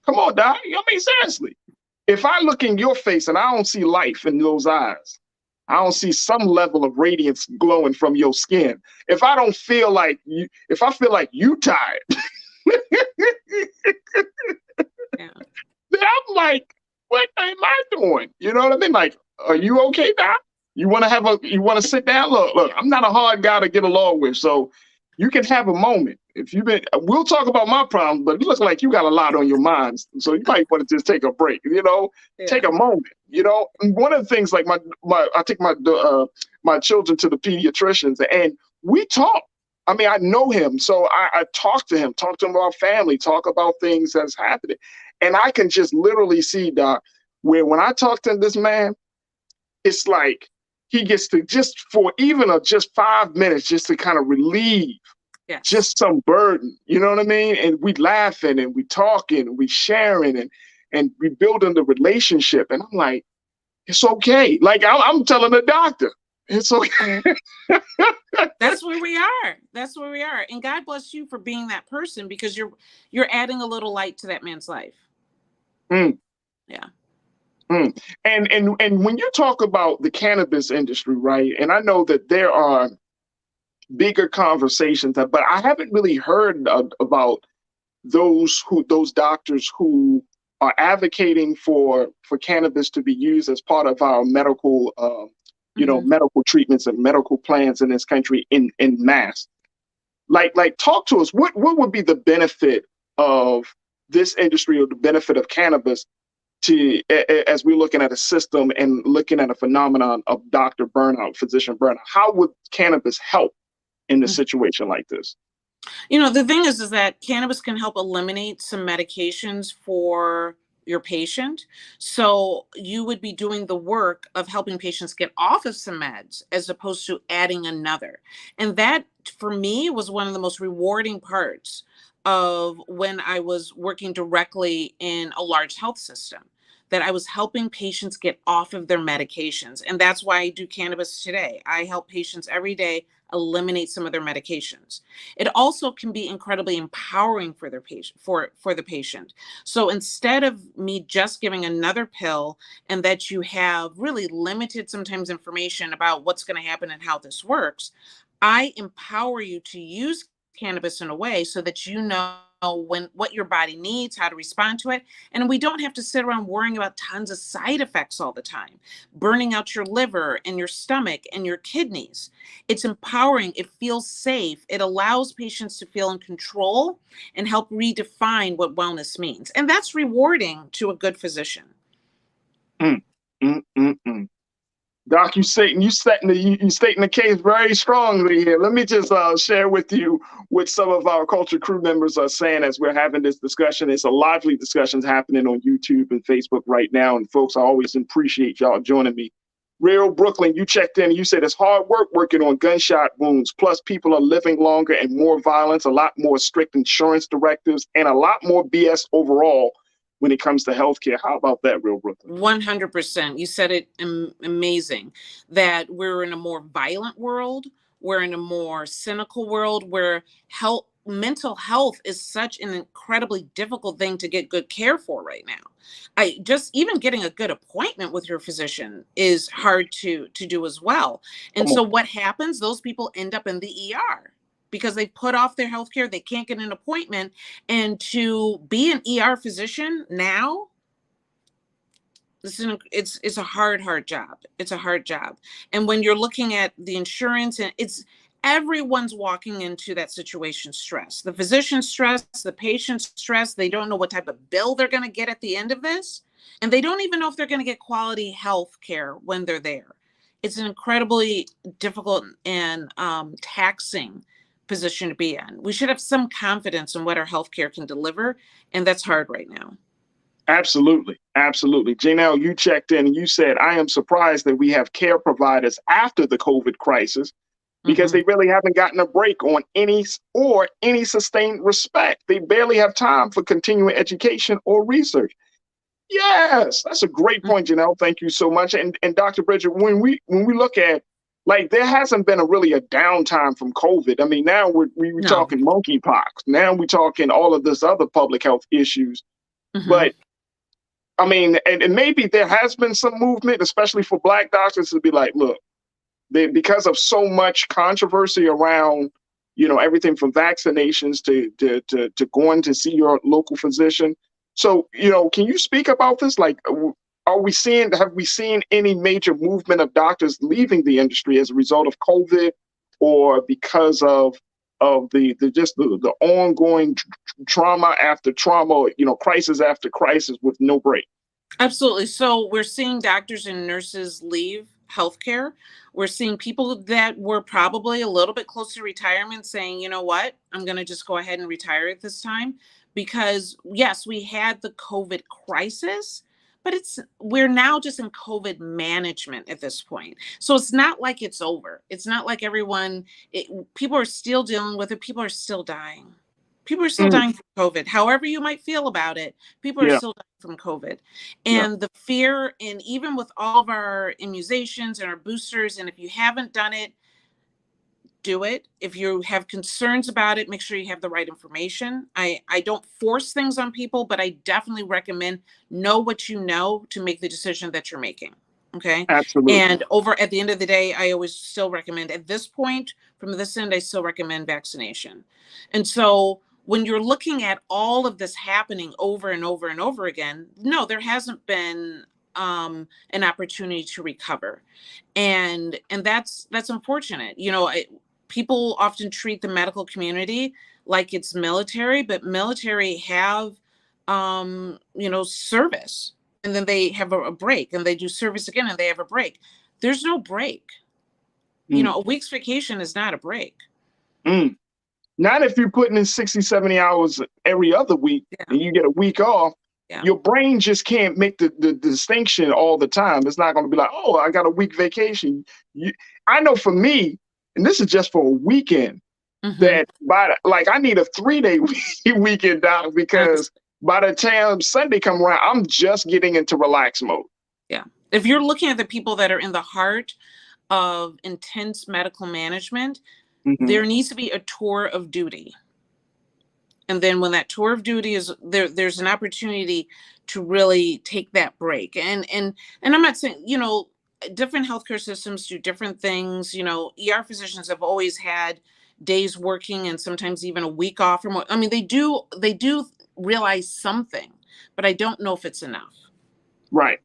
come on, doc. I mean, seriously. If I look in your face and I don't see life in those eyes, I don't see some level of radiance glowing from your skin. If I don't feel like you, if I feel like you tired, yeah. Then I'm like, what am I doing? You know what I mean? Like, are you okay, doc? You want to sit down? Look, I'm not a hard guy to get along with, so you can have a moment. We'll talk about my problems, but it looks like you got a lot on your mind. So you might want to just take a break, take a moment, And one of the things, like I take my children to the pediatricians and we talk. I mean, I know him. So I talk to him about family, talk about things that's happening. And I can just literally see, Doc, where when I talk to this man, it's like he gets to just 5 minutes just to kind of relieve just some burden, you know what I mean? And we laughing and we talking and we sharing and we building the relationship. And I'm like, it's okay. Like I'm telling the doctor, it's okay. That's where we are. And God bless you for being that person, because you're adding a little light to that man's life. Yeah. And when you talk about the cannabis industry, right? And I know that there are bigger conversations, but I haven't really heard about those doctors who are advocating for cannabis to be used as part of our medical, medical treatments and medical plans in this country in mass. Like talk to us. What would be the benefit of this industry or the benefit of cannabis to, as we're looking at a system and looking at a phenomenon of doctor burnout, physician burnout? How would cannabis help in a situation like this? The thing is that cannabis can help eliminate some medications for your patient. So you would be doing the work of helping patients get off of some meds as opposed to adding another. And that, for me, was one of the most rewarding parts of when I was working directly in a large health system, that I was helping patients get off of their medications. And that's why I do cannabis today. I help patients every day eliminate some of their medications. It also can be incredibly empowering for their patient, for the patient. So instead of me just giving another pill and that you have really limited sometimes information about what's going to happen and how this works, I empower you to use cannabis in a way so that you know what your body needs, how to respond to it. And we don't have to sit around worrying about tons of side effects all the time, burning out your liver and your stomach and your kidneys. It's empowering. It feels safe. It allows patients to feel in control and help redefine what wellness means. And that's rewarding to a good physician. Doc, you stating the case very strongly here. Let me just share with you what some of our culture crew members are saying as we're having this discussion. It's a lively discussion happening on YouTube and Facebook right now. And folks, I always appreciate y'all joining me. Real Brooklyn, you checked in and you said it's hard work working on gunshot wounds. Plus, people are living longer and more violence, a lot more strict insurance directives, and a lot more BS overall when it comes to healthcare. How about that, Real Brooklyn? 100%. You said it amazing, that we're in a more violent world. We're in a more cynical world where mental health is such an incredibly difficult thing to get good care for right now. Even getting a good appointment with your physician is hard to do as well. And so what happens? Those people end up in the ER because they put off their healthcare. They can't get an appointment. And to be an ER physician now, it's a hard job. It's a hard job. And when you're looking at the insurance, and everyone's walking into that situation stressed. The physician's stressed, the patient's stressed. They don't know what type of bill they're going to get at the end of this. And they don't even know if they're going to get quality health care when they're there. It's an incredibly difficult and taxing position to be in. We should have some confidence in what our healthcare can deliver, and that's hard right now. Absolutely. Janelle, you checked in and you said, I am surprised that we have care providers after the COVID crisis because they really haven't gotten a break on any sustained respect. They barely have time for continuing education or research. Yes, that's a great point, Janelle. Thank you so much. And Dr. Bridget, when we look at, like, there hasn't been a downtime from COVID. I mean, now we're talking monkeypox. Now we're talking all of this other public health issues. But I mean, and maybe there has been some movement, especially for Black doctors, to be like, look, because of so much controversy around, everything from vaccinations to going to see your local physician. So, can you speak about this? Like, have we seen any major movement of doctors leaving the industry as a result of COVID, or because of the ongoing trauma after trauma, crisis after crisis with no break? Absolutely. So we're seeing doctors and nurses leave healthcare. We're seeing people that were probably a little bit close to retirement saying, you know what, I'm going to just go ahead and retire at this time. Because yes, we had the COVID crisis, but we're now just in COVID management at this point. So it's not like it's over. It's not like people are still dealing with it. People are still dying. People are still dying from COVID. However you might feel about it, people are still dying from COVID. And the fear, and even with all of our immunizations and our boosters, and if you haven't done it, do it. If you have concerns about it, make sure you have the right information. I don't force things on people, but I definitely recommend know what you know to make the decision that you're making. Okay. Absolutely. And at the end of the day, I always still recommend, at this point, from this end, I still recommend vaccination. And so when you're looking at all of this happening over and over and over again, no, there hasn't been an opportunity to recover. And that's unfortunate. People often treat the medical community like it's military, but military have, service, and then they have a break, and they do service again, and they have a break. There's no break. A week's vacation is not a break. Not if you're putting in 60, 70 hours every other week and you get a week off. Your brain just can't make the distinction all the time. It's not going to be like, oh, I got a week vacation. I know for me, and this is just for a weekend, that I need a 3-day weekend, Doc, because by the time Sunday come around, I'm just getting into relax mode. Yeah. If you're looking at the people that are in the heart of intense medical management, there needs to be a tour of duty. And then when that tour of duty is there, there's an opportunity to really take that break. And I'm not saying, different healthcare systems do different things. ER physicians have always had days working and sometimes even a week off or more. I mean, they do realize something, but I don't know if it's enough. Right.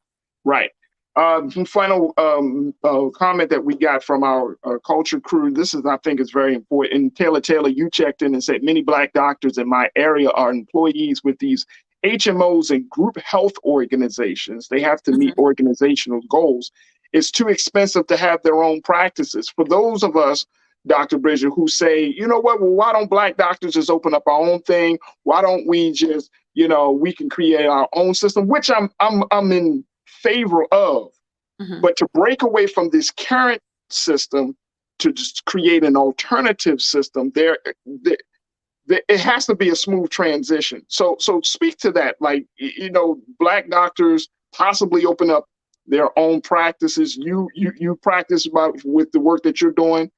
Final comment that we got from our culture crew. This is, I think, is very important. Taylor, you checked in and said many Black doctors in my area are employees with these HMOs and group health organizations. They have to meet organizational goals. It's too expensive to have their own practices. For those of us, Dr. Bridget, who say, you know what, well, why don't Black doctors just open up our own thing? Why don't we just, we can create our own system, which I'm in favor of. But to break away from this current system to just create an alternative system, it has to be a smooth transition. So speak to that. Like, Black doctors possibly open up their own practices. You practice with the work that you're doing.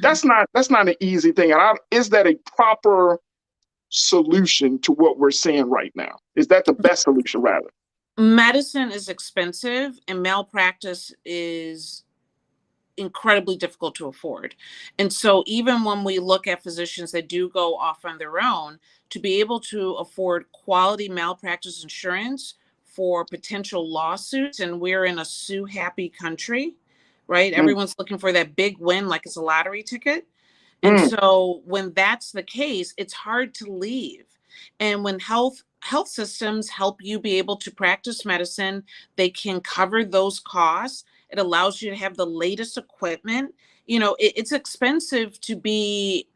That's not an easy thing. And is that a proper solution to what we're seeing right now? Is that the best solution, rather? Medicine is expensive, and malpractice is incredibly difficult to afford. And so even when we look at physicians that do go off on their own, to be able to afford quality malpractice insurance for potential lawsuits, and we're in a sue-happy country, right? Everyone's looking for that big win like it's a lottery ticket. And so when that's the case, it's hard to leave. And when health systems help you be able to practice medicine, they can cover those costs. It allows you to have the latest equipment. It's expensive to be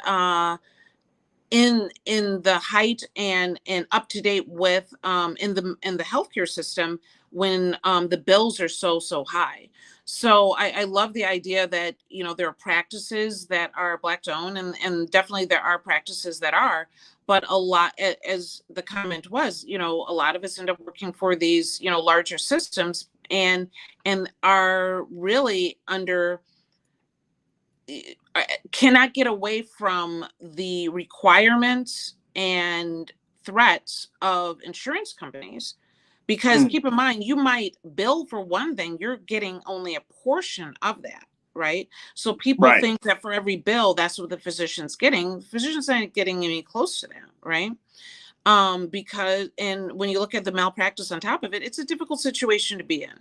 in the height and up to date with in the healthcare system when the bills are so high. So I love the idea that there are practices that are Black owned, and definitely there are practices that are. But a lot, as the comment was, a lot of us end up working for these, larger systems and are really cannot get away from the requirements and threats of insurance companies. Because keep in mind, you might bill for one thing, you're getting only a portion of that. Right. So people think that for every bill, that's what the physician's getting. The physicians aren't getting any close to that. Right. Because when you look at the malpractice on top of it, it's a difficult situation to be in.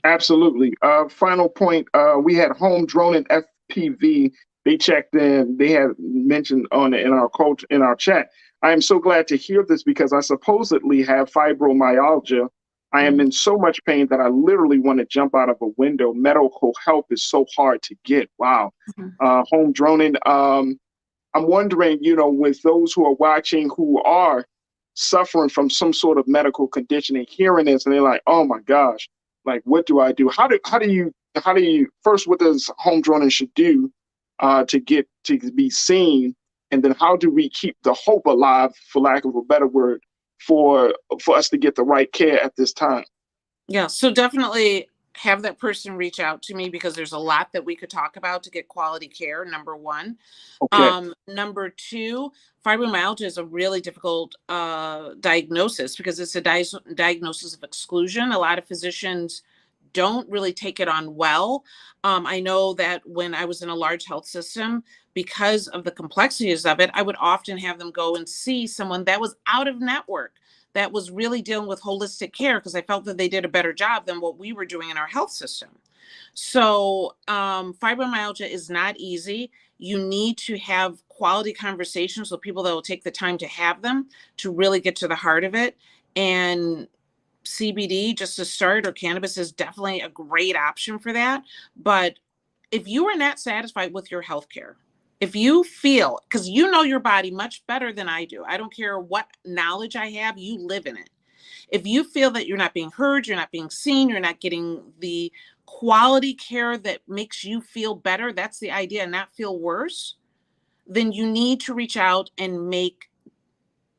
Absolutely. Final point. We had Home Drone and FPV. They checked in. They had mentioned in our chat. I am so glad to hear this because I supposedly have fibromyalgia. I am in so much pain that I literally want to jump out of a window. Medical help is so hard to get. Wow. Home droning. I'm wondering, with those who are watching who are suffering from some sort of medical condition and hearing this, and they're like, oh my gosh, like, what do I do? How do you first, what does home droning should do to be seen? And then how do we keep the hope alive, for lack of a better word, for us to get the right care at this time? Yeah, so definitely have that person reach out to me because there's a lot that we could talk about to get quality care, number one. Okay. Number two, fibromyalgia is a really difficult diagnosis because it's a diagnosis of exclusion. A lot of physicians don't really take it on well. I know that when I was in a large health system, because of the complexities of it, I would often have them go and see someone that was out of network, that was really dealing with holistic care, because I felt that they did a better job than what we were doing in our health system. So fibromyalgia is not easy. You need to have quality conversations with people that will take the time to have them to really get to the heart of it. And CBD, just to start, or cannabis is definitely a great option for that. But if you are not satisfied with your healthcare, if you feel, because you know your body much better than I do, I don't care what knowledge I have, you live in it. If you feel that you're not being heard, you're not being seen, you're not getting the quality care that makes you feel better, that's the idea, not feel worse, then you need to reach out and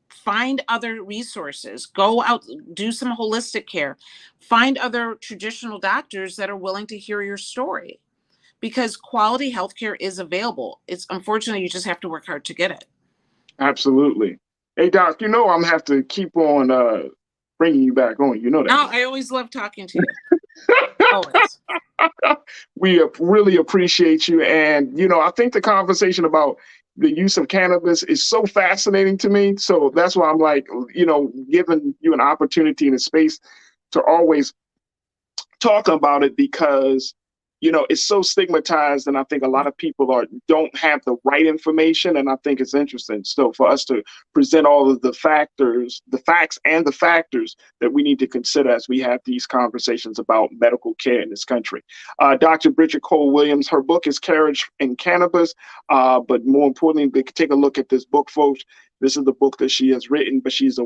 find other resources, go out, do some holistic care, find other traditional doctors that are willing to hear your story, because quality healthcare is available. It's unfortunately, you just have to work hard to get it. Absolutely. Hey, Doc, I'm going to have to keep on bringing you back on. You know that. No, I always love talking to you. Always. We really appreciate you. And, I think the conversation about the use of cannabis is so fascinating to me. So that's why I'm like, giving you an opportunity and a space to always talk about it, because it's so stigmatized, and I think a lot of people don't have the right information. And I think it's interesting still for us to present all of the facts and the factors that we need to consider as we have these conversations about medical care in this country. Dr. Bridget Cole-Williams, her book is Courage in Cannabis, but more importantly, take a look at this book, folks. This is the book that she has written, but she's a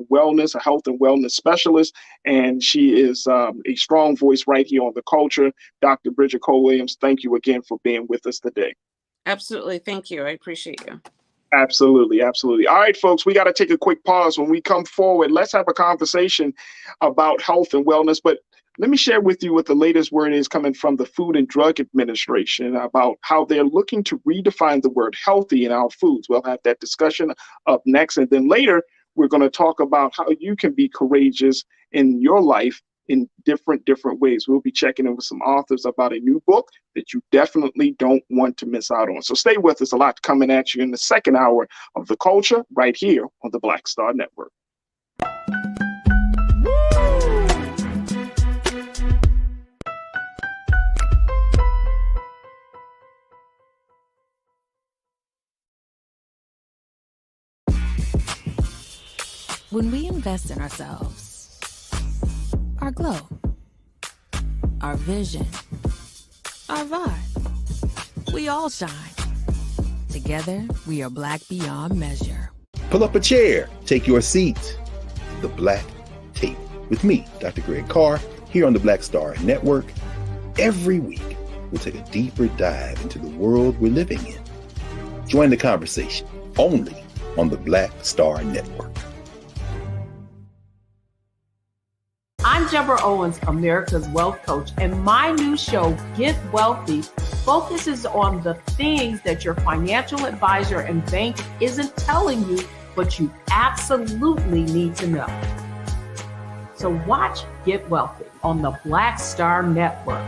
health and wellness specialist, and she is a strong voice right here on The Culture. Dr. Bridget Cole-Williams, thank you again for being with us today. Absolutely. Thank you. I appreciate you. Absolutely. Absolutely. All right, folks, we got to take a quick pause. When we come forward, let's have a conversation about health and wellness. But let me share with you what the latest word is coming from the Food and Drug Administration about how they're looking to redefine the word healthy in our foods. We'll have that discussion up next. And then later, we're going to talk about how you can be courageous in your life in different ways. We'll be checking in with some authors about a new book that you definitely don't want to miss out on. So stay with us. A lot coming at you in the second hour of The Culture right here on the Black Star Network. When we invest in ourselves, our glow, our vision, our vibe, we all shine. Together, we are black beyond measure. Pull up a chair, take your seat. The Black Tape with me, Dr. Greg Carr, here on the Black Star Network. Every week, we'll take a deeper dive into the world we're living in. Join the conversation only on the Black Star Network. I'm Deborah Owens, America's Wealth Coach, and my new show, Get Wealthy, focuses on the things that your financial advisor and bank isn't telling you, but you absolutely need to know. So watch Get Wealthy on the Black Star Network.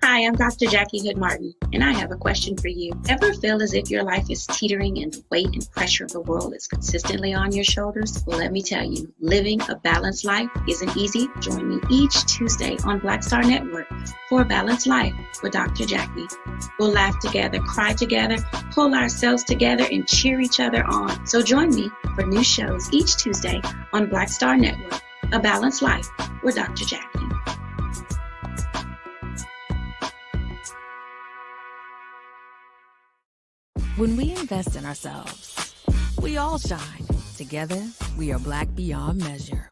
Hi, I'm Dr. Jackie Hood Martin, and I have a question for you. Ever feel as if your life is teetering and the weight and pressure of the world is consistently on your shoulders? Well, let me tell you, living a balanced life isn't easy. Join me each Tuesday on Black Star Network for a Balanced Life with Dr. Jackie. We'll laugh together, cry together, pull ourselves together, and cheer each other on. So join me for new shows each Tuesday on Black Star Network, A Balanced Life with Dr. Jackie. When we invest in ourselves, we all shine. Together, we are black beyond measure.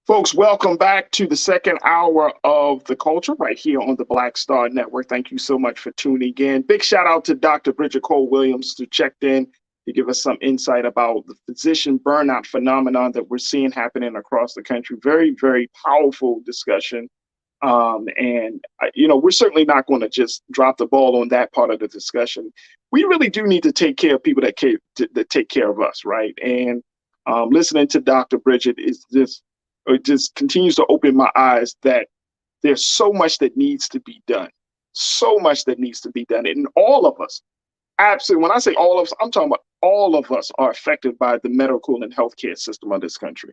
Folks, welcome back to the second hour of The Culture right here on the Black Star Network. Thank you so much for tuning in. Big shout out to Dr. Bridget Cole-Williams who checked in. to give us some insight about the physician burnout phenomenon that we're seeing happening across the country. Very, very powerful discussion. We're certainly not going to just drop the ball on that part of the discussion. We really do need to take care of people that take care of us, right? And listening to Dr. Bridget it just continues to open my eyes that there's so much that needs to be done. So much that needs to be done. And all of us, absolutely, when I say all of us, I'm talking about all of us are affected by the medical and healthcare system of this country.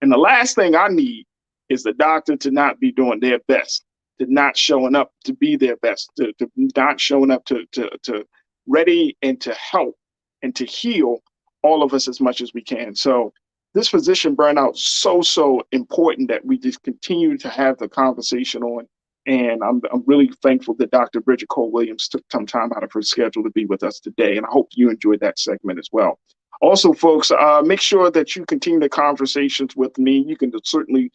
And the last thing I need is the doctor to not be doing their best, to not showing up to be their best, to not showing up to ready and to help and to heal all of us as much as we can. So this physician burnout is so important that we just continue to have the conversation on. And I'm really thankful that Dr. Bridget Cole-Williams took some time out of her schedule to be with us today. And I hope you enjoyed that segment as well. Also, folks, make sure that you continue the conversations with me. You can certainly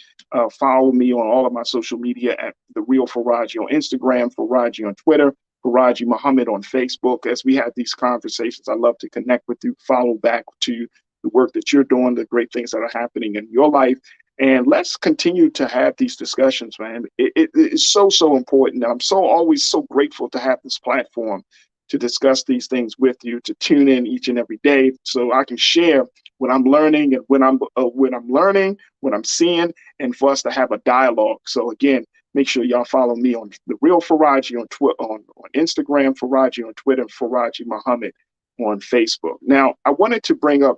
follow me on all of my social media at The Real Farajii on Instagram, Farajii on Twitter, Farajii Muhammad on Facebook. As we have these conversations, I love to connect with you, follow back to the work that you're doing, the great things that are happening in your life. And let's continue to have these discussions, man. It is so important. And I'm always so grateful to have this platform to discuss these things with you, to tune in each and every day so I can share what I'm learning and what I'm seeing, and for us to have a dialogue. So again, make sure y'all follow me on The Real Farajii on Instagram, Farajii on Twitter, and Farajii Muhammad on Facebook. Now, I wanted to bring up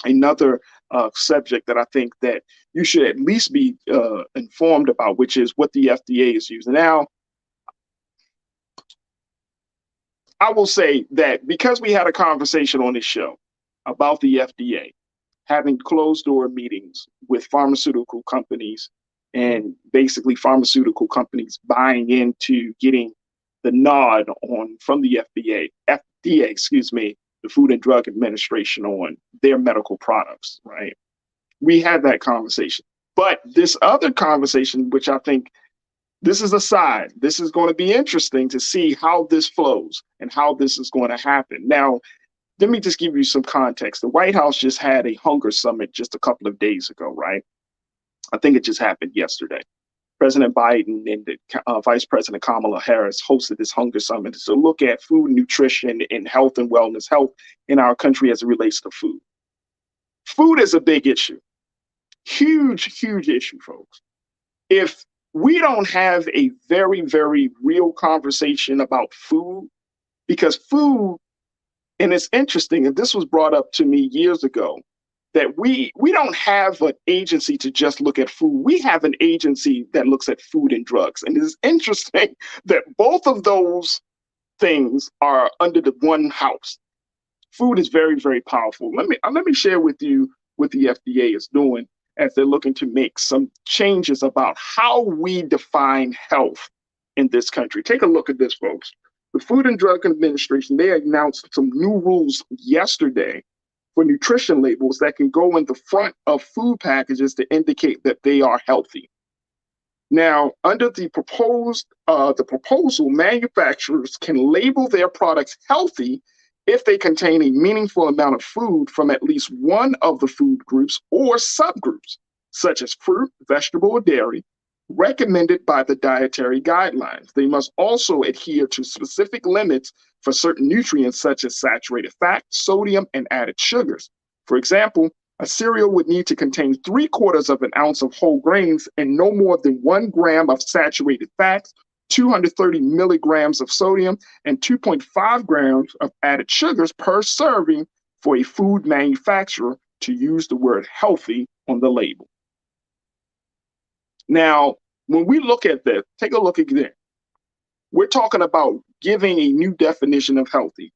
another subject that I think that you should at least be informed about, which is what the FDA is using. Now, I will say that because we had a conversation on this show about the FDA having closed door meetings with pharmaceutical companies, and basically pharmaceutical companies buying into getting the nod from the FDA, the Food and Drug Administration, on their medical products, right? We had that conversation. But this other conversation, which I think this is a side, this is going to be interesting to see how this flows and how this is going to happen. Now, let me just give you some context. The White House just had a hunger summit just a couple of days ago, right? I think it just happened yesterday. President Biden and Vice President Kamala Harris hosted this hunger summit to look at food, nutrition, and health and wellness, health in our country as it relates to food. Food is a big issue. Huge issue, folks. If we don't have a very, very real conversation about food, because food, and it's interesting, and this was brought up to me years ago, that we don't have an agency to just look at food. We have an agency that looks at food and drugs. And it's interesting that both of those things are under the one house. Food is very, very powerful. Let me share with you what the FDA is doing as they're looking to make some changes about how we define health in this country. Take a look at this, folks. The Food and Drug Administration, they announced some new rules yesterday for nutrition labels that can go in the front of food packages to indicate that they are healthy. Now, under the proposal, manufacturers can label their products healthy if they contain a meaningful amount of food from at least one of the food groups or subgroups, such as fruit, vegetable, or dairy, recommended by the dietary guidelines. They must also adhere to specific limits for certain nutrients, such as saturated fat, sodium, and added sugars. For example, a cereal would need to contain 3/4 of an ounce of whole grains and no more than 1 gram of saturated fats, 230 milligrams of sodium, and 2.5 grams of added sugars per serving for a food manufacturer to use the word healthy on the label. Now, when we look at this, take a look again. We're talking about giving a new definition of healthy.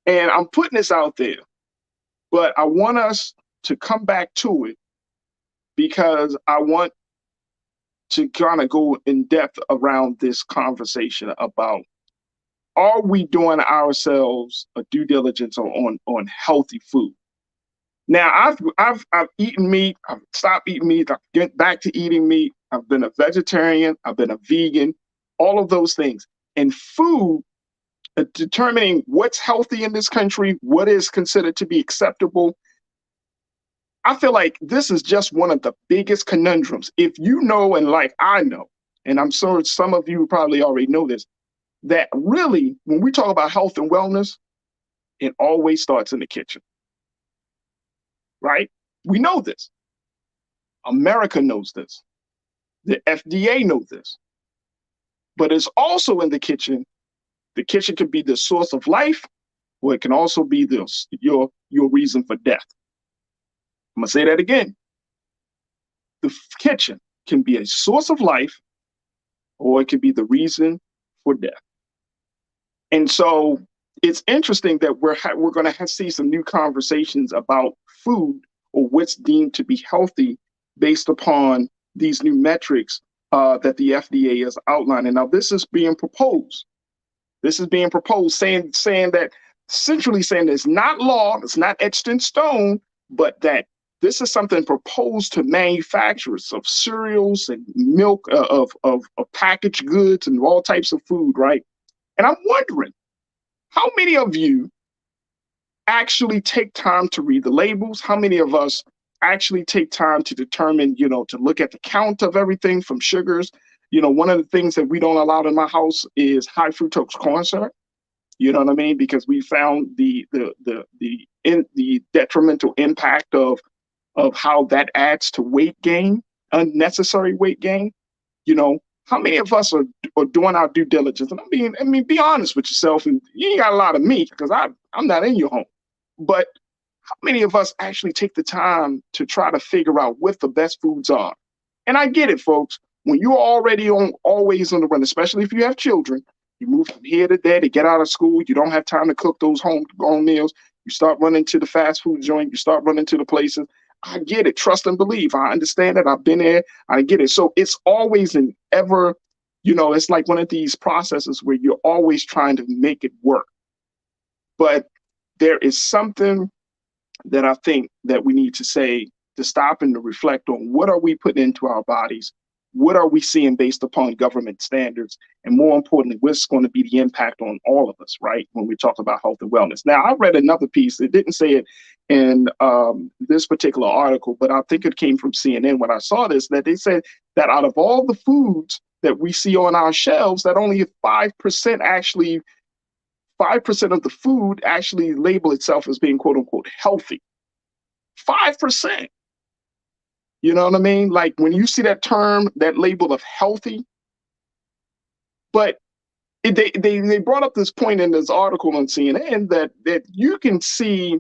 And I'm putting this out there, but I want us to come back to it because I want to kind of go in depth around this conversation about, are we doing ourselves a due diligence on healthy food? Now, I've eaten meat. I've stopped eating meat. I've get back to eating meat. I've been a vegetarian. I've been a vegan. All of those things. And food determining what's healthy in this country, what is considered to be acceptable. I feel like this is just one of the biggest conundrums. If you know, and like I know, and I'm sure some of you probably already know this, that really, when we talk about health and wellness, it always starts in the kitchen, right? We know this. America knows this. The FDA knows this. But it's also in the kitchen. The kitchen can be the source of life, or it can also be your reason for death. I'm gonna say that again. The kitchen can be a source of life, or it can be the reason for death. And so it's interesting that we're going to see some new conversations about food or what's deemed to be healthy based upon these new metrics that the FDA is outlining. Now, this is being proposed. This is being proposed, saying that, essentially saying that it's not law, it's not etched in stone, but that this is something proposed to manufacturers of cereals and milk, of packaged goods and all types of food, right? And I'm wondering, how many of you actually take time to read the labels? How many of us actually take time to determine, to look at the count of everything from sugars? One of the things that we don't allow in my house is high fructose corn syrup. You know what I mean? Because we found the detrimental impact of how that adds to weight gain, unnecessary weight gain. How many of us are doing our due diligence? And I mean, be honest with yourself, and you ain't got a lot of me because I'm not in your home. But how many of us actually take the time to try to figure out what the best foods are? And I get it, folks. When you're already always on the run, especially if you have children, you move from here to there to get out of school. You don't have time to cook those home meals. You start running to the fast food joint. You start running to the places. I get it. Trust and believe. I understand it. I've been there. I get it. So it's always an ever, it's like one of these processes where you're always trying to make it work. But there is something that I think that we need to say, to stop and to reflect on: what are we putting into our bodies? What are we seeing based upon government standards? And more importantly, what's going to be the impact on all of us, right? When we talk about health and wellness. Now, I read another piece. It didn't say it in this particular article, but I think it came from CNN when I saw this, that they said that out of all the foods that we see on our shelves, that only 5% of the food actually label itself as being quote unquote healthy. 5%. You know what I mean? Like when you see that term, that label of healthy, but they brought up this point in this article on CNN that you can see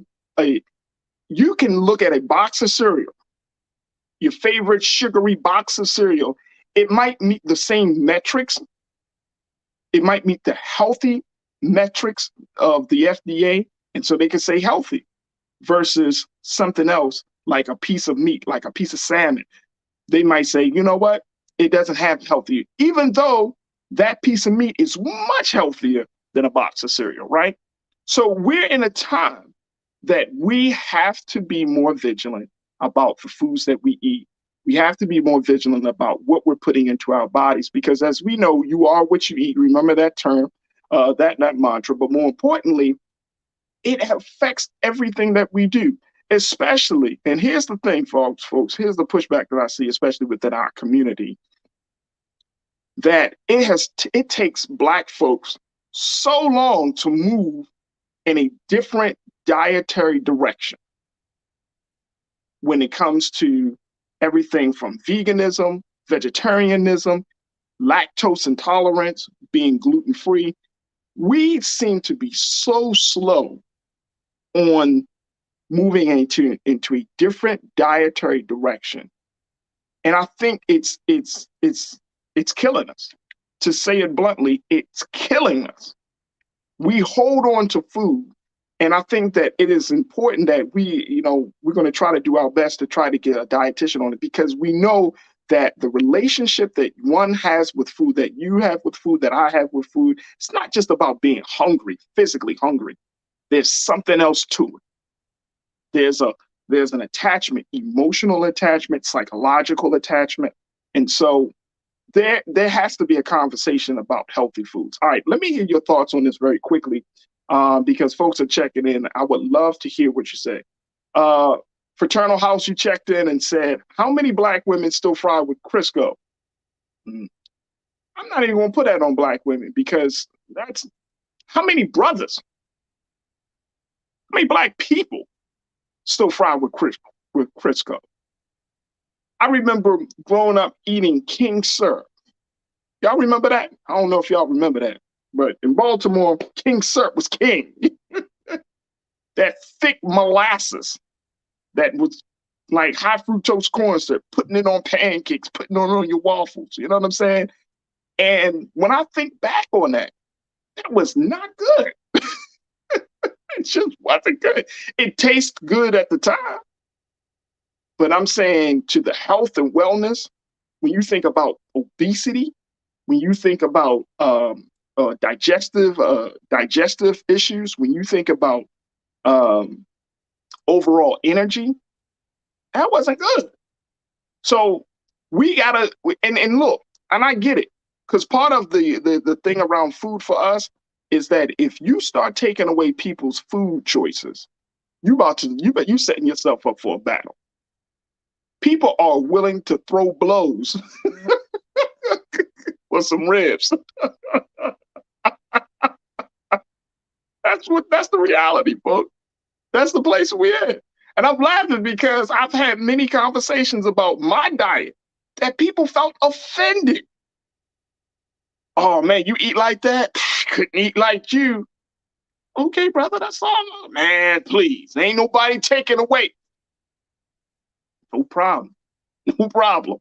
you can look at a box of cereal, your favorite sugary box of cereal. It might meet the same metrics. It might meet the healthy metrics of the FDA, and so they can say healthy, versus something else like a piece of meat, like a piece of salmon. They might say, you know what? It doesn't have healthy, even though that piece of meat is much healthier than a box of cereal, right? So we're in a time that we have to be more vigilant about the foods that we eat. We have to be more vigilant about what we're putting into our bodies, because as we know, you are what you eat. Remember that term, that mantra, but more importantly, it affects everything that we do. Especially, and here's the thing, folks, here's the pushback that I see, especially within our community, that it takes Black folks so long to move in a different dietary direction when it comes to everything from veganism, vegetarianism, lactose intolerance, being gluten-free. We seem to be so slow on moving into a different dietary direction. And I think it's killing us. To say it bluntly, it's killing us. We hold on to food. And I think that it is important that we're going to try to do our best to try to get a dietitian on it, because we know that the relationship that one has with food, that you have with food, that I have with food, it's not just about being hungry, physically hungry. There's something else to it. There's an attachment, emotional attachment, psychological attachment. And so there has to be a conversation about healthy foods. All right, let me hear your thoughts on this very quickly, because folks are checking in. I would love to hear what you say. Fraternal House, you checked in and said, how many black women still fry with Crisco? I'm not even going to put that on black women, because that's how many brothers, how many black people still fry with Crisco. I remember growing up eating King syrup. Y'all remember that? I don't know if y'all remember that, but in Baltimore, King syrup was king. That thick molasses that was like high fructose corn syrup, putting it on pancakes, putting it on your waffles. You know what I'm saying? And when I think back on that, that was not good. It just wasn't good. It tastes good at the time. But I'm saying, to the health and wellness, when you think about obesity, when you think about digestive issues, when you think about overall energy, that wasn't good. So we gotta, and look, and I get it, because part of the thing around food for us is that if you start taking away people's food choices, you setting yourself up for a battle. People are willing to throw blows for some ribs. That's the reality, folks. That's the place we're in. And I'm laughing because I've had many conversations about my diet that people felt offended. Oh man, you eat like that? Couldn't eat like you. Okay, brother, that's all. Man, please. Ain't nobody taking away. No problem. No problem.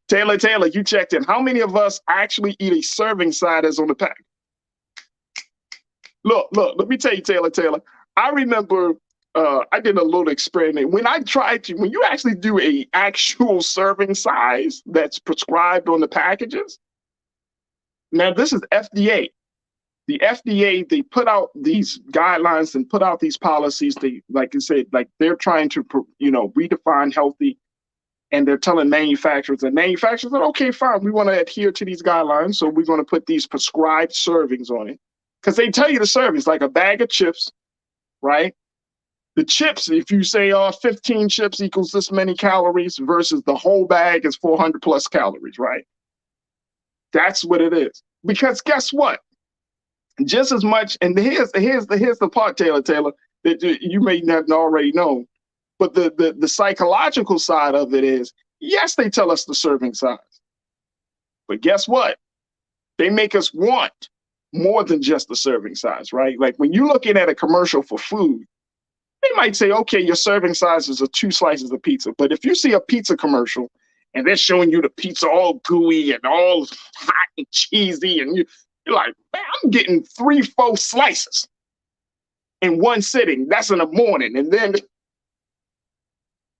Taylor, you checked in. How many of us actually eat a serving size that's on the pack? Look, let me tell you, Taylor. I remember I did a little experiment. When you actually do a actual serving size that's prescribed on the packages. Now, this is FDA. The FDA, they put out these guidelines and put out these policies. They, like I said, like they're trying to, redefine healthy, and they're telling manufacturers are, okay, fine, we want to adhere to these guidelines, so we're going to put these prescribed servings on it. Because they tell you the servings, like a bag of chips, right? The chips, if you say 15 chips equals this many calories versus the whole bag is 400 plus calories, right? That's what it is. Because guess what? Just as much, and here's the part, Taylor, that you may not already know, but the psychological side of it is, yes, they tell us the serving size, but guess what? They make us want more than just the serving size, right? Like when you're looking at a commercial for food, they might say, okay, your serving sizes are 2 slices of pizza. But if you see a pizza commercial and they're showing you the pizza all gooey and all hot and cheesy, and you're like, man, I'm getting 3-4 slices in one sitting. That's in the morning. And then,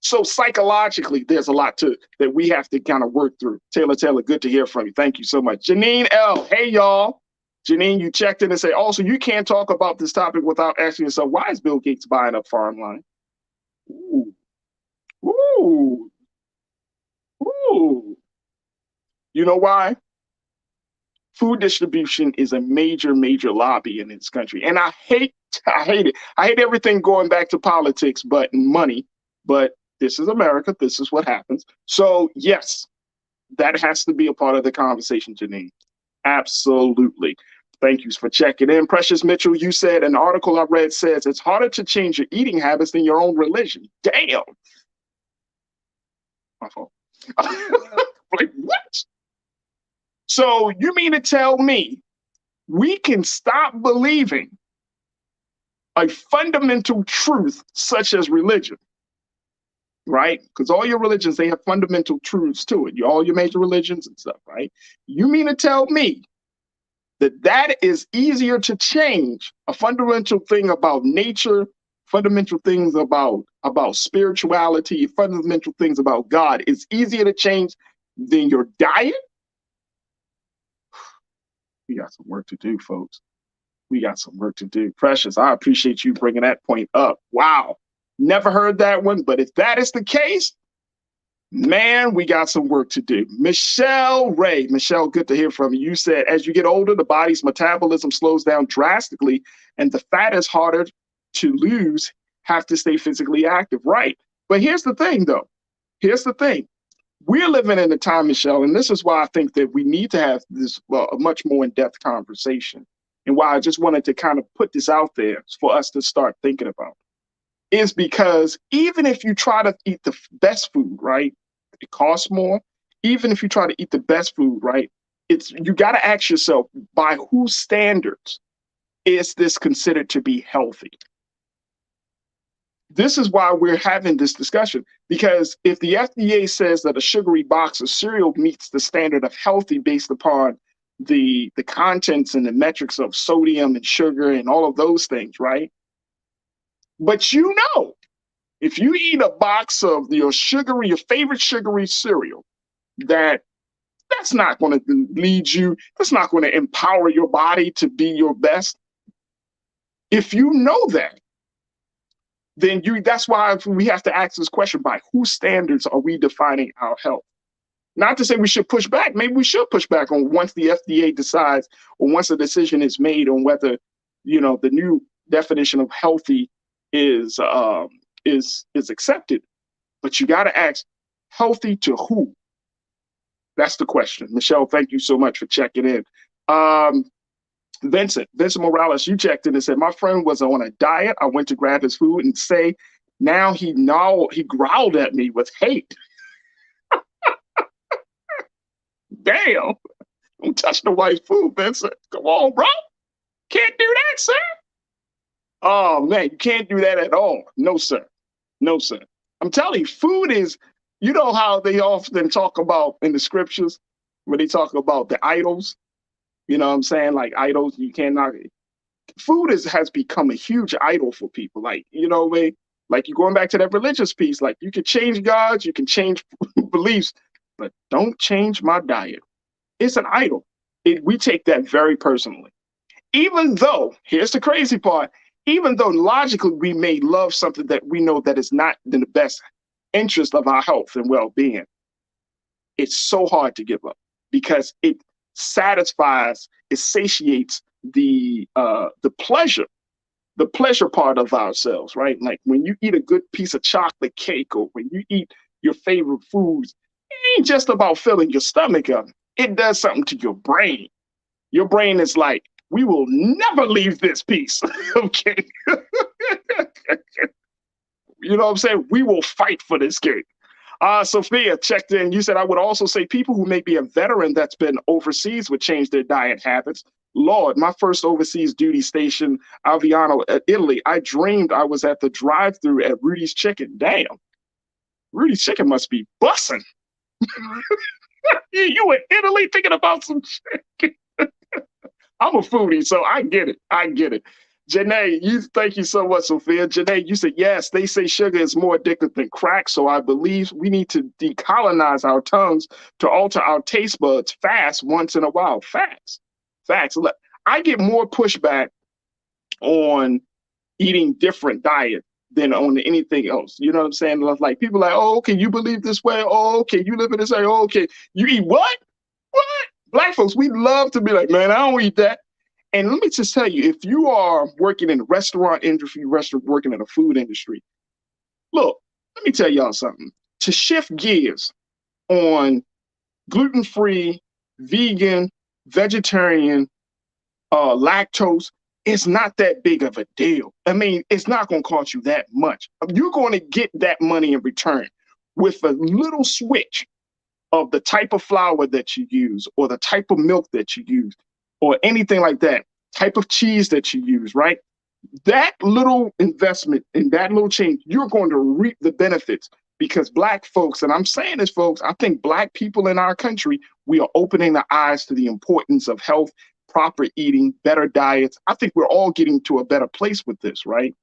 so psychologically, there's a lot that we have to kind of work through. Taylor, good to hear from you. Thank you so much. Janine L, hey, y'all. Janine, you checked in and say, also, you can't talk about this topic without asking yourself, why is Bill Gates buying up farmland? Ooh. You know why? Food distribution is a major, major lobby in this country. And I hate it. I hate everything going back to politics, but money. But this is America. This is what happens. So, yes, that has to be a part of the conversation, Janine. Absolutely. Thank you for checking in. Precious Mitchell, you said an article I read says it's harder to change your eating habits than your own religion. Damn. My fault. Like, what? So you mean to tell me we can stop believing a fundamental truth such as religion, right? Because all your religions, they have fundamental truths to it. All your major religions and stuff, right? You mean to tell me that is easier to change, a fundamental thing about nature, fundamental things about spirituality, fundamental things about God is easier to change than your diet? We got some work to do, folks. We got some work to do. Precious, I appreciate you bringing that point up. Wow. Never heard that one, but if that is the case, Man, we got some work to do. Michelle Ray. Michelle, good to hear from you. You said as you get older, the body's metabolism slows down drastically and the fat is harder to lose, have to stay physically active. Right. But here's the thing, though. Here's the thing. We're living in a time, Michelle, and this is why I think that we need to have this, a much more in-depth conversation. And why I just wanted to kind of put this out there for us to start thinking about is because even if you try to eat the best food, right, it costs more. Even if you try to eat the best food, right, you got to ask yourself, by whose standards is this considered to be healthy? This is why we're having this discussion, because if the FDA says that a sugary box of cereal meets the standard of healthy based upon the contents and the metrics of sodium and sugar and all of those things, right? But if you eat a box of your favorite sugary cereal, that's not going to lead you, that's not going to empower your body to be your best. If you know that, then that's why we have to ask this question, by whose standards are we defining our health? Not to say we should push back. Maybe we should push back on once the FDA decides, or once a decision is made on whether, the new definition of healthy is accepted. But you got to ask, healthy to who? That's the question. Michelle, thank you so much for checking in. Vincent Morales, you checked in and said, my friend was on a diet. I went to grab his food and say, now he growled at me with hate. Damn. Don't touch the wife's food, Vincent. Come on, bro. Can't do that, sir. Oh, man, you can't do that at all. No, sir. No, sir. I'm telling you, food is, you know how they often talk about in the scriptures, when they talk about the idols, you know what I'm saying? Like idols, you cannot, food has become a huge idol for people. Like, like you're going back to that religious piece, like you can change gods, you can change beliefs, but don't change my diet. It's an idol. We take that very personally. Even though, here's the crazy part, even though logically we may love something that we know that is not in the best interest of our health and well-being, it's so hard to give up because it satisfies, it satiates the pleasure part of ourselves, right? Like when you eat a good piece of chocolate cake, or when you eat your favorite foods, it ain't just about filling your stomach up. It does something to your brain. Your brain is like, we will never leave this piece. Okay. You know what I'm saying? We will fight for this cake. Sophia checked in. You said, I would also say people who may be a veteran that's been overseas would change their diet habits. Lord, my first overseas duty station, Aviano, Italy, I dreamed I was at the drive-thru at Rudy's Chicken. Damn. Rudy's Chicken must be bussing. You in Italy thinking about some chicken? I'm a foodie, so I get it. I get it. Janae, thank you so much, Sophia. Janae, you said, yes, they say sugar is more addictive than crack, so I believe we need to decolonize our tongues to alter our taste buds fast once in a while. Facts. Look, I get more pushback on eating different diet than on anything else. You know what I'm saying? Like people like, oh, okay, you believe this way? Oh, okay, you live in this way? Oh, okay. You eat what? What? Black folks, we love to be like, man, I don't eat that. And let me just tell you, if you are working in the restaurant industry, working in the food industry, look, let me tell y'all something. To shift gears on gluten-free, vegan, vegetarian, lactose, it's not that big of a deal. I mean, it's not going to cost you that much. You're going to get that money in return with a little switch of the type of flour that you use, or the type of milk that you use, or anything like that, type of cheese that you use, right? That little investment in that little change, you're going to reap the benefits, because Black folks, and I'm saying this, folks, I think Black people in our country, we are opening the eyes to the importance of health, proper eating, better diets. I think we're all getting to a better place with this, right?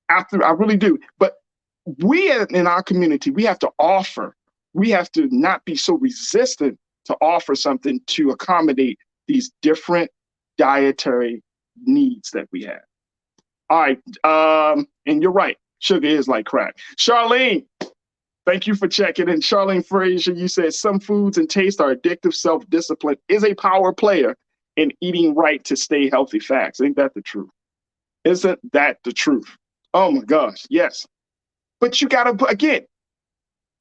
I really do. But we in our community, we have to not be so resistant to offer something to accommodate these different dietary needs that we have. All right. And you're right. Sugar is like crack. Charlene, Thank you for checking in. Charlene Frazier, you said some foods and tastes are addictive. Self-discipline is a power player in eating right to stay healthy. Facts. Ain't that the truth? Isn't that the truth? Oh my gosh, yes. But you gotta, again,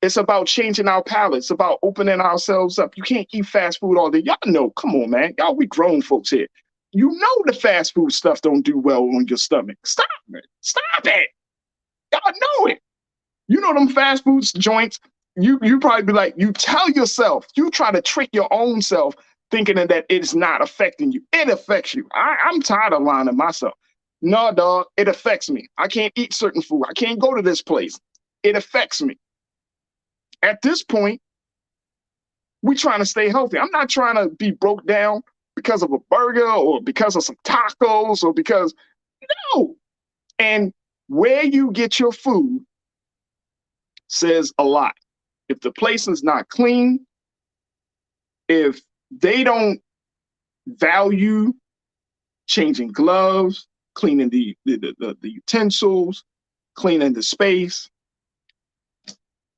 it's about changing our palates, about opening ourselves up. You can't eat fast food all day. Y'all know, come on, man. Y'all, we grown folks here. You know the fast food stuff don't do well on your stomach. Stop it. Stop it. Y'all know it. You know them fast food joints, you probably be like, you tell yourself, you try to trick your own self thinking that it's not affecting you. It affects you. I'm tired of lying to myself. No, dog, it affects me. I can't eat certain food. I can't go to this place. It affects me. At this point, we're trying to stay healthy. I'm not trying to be broke down because of a burger or because of some tacos or because, no. And where you get your food says a lot. If the place is not clean, if they don't value changing gloves, cleaning the utensils, cleaning the space,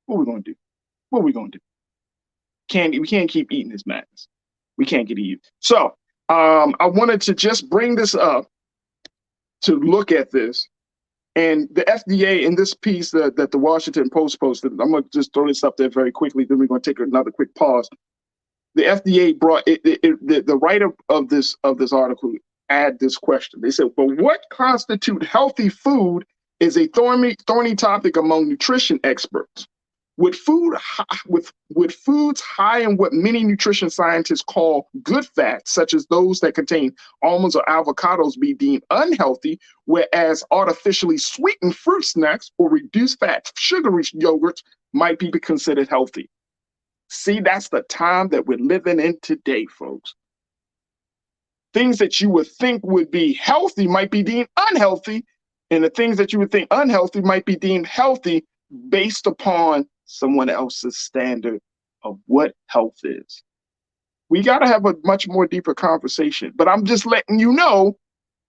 what are we gonna do? What are we gonna do? We can't keep eating this madness. We can't get eaten. So I wanted to just bring this up to look at this. And the FDA in this piece that the Washington Post posted, I'm going to just throw this up there very quickly, then we're going to take another quick pause. The FDA brought the writer of this article add this question. They said, "But what constitutes healthy food is a thorny topic among nutrition experts. With foods high in what many nutrition scientists call good fats, such as those that contain almonds or avocados, be deemed unhealthy, whereas artificially sweetened fruit snacks or reduced fat sugary yogurts might be considered healthy." See, that's the time that we're living in today, folks. Things that you would think would be healthy might be deemed unhealthy, and the things that you would think unhealthy might be deemed healthy based upon someone else's standard of what health is. We got to have a much more deeper conversation, but I'm just letting you know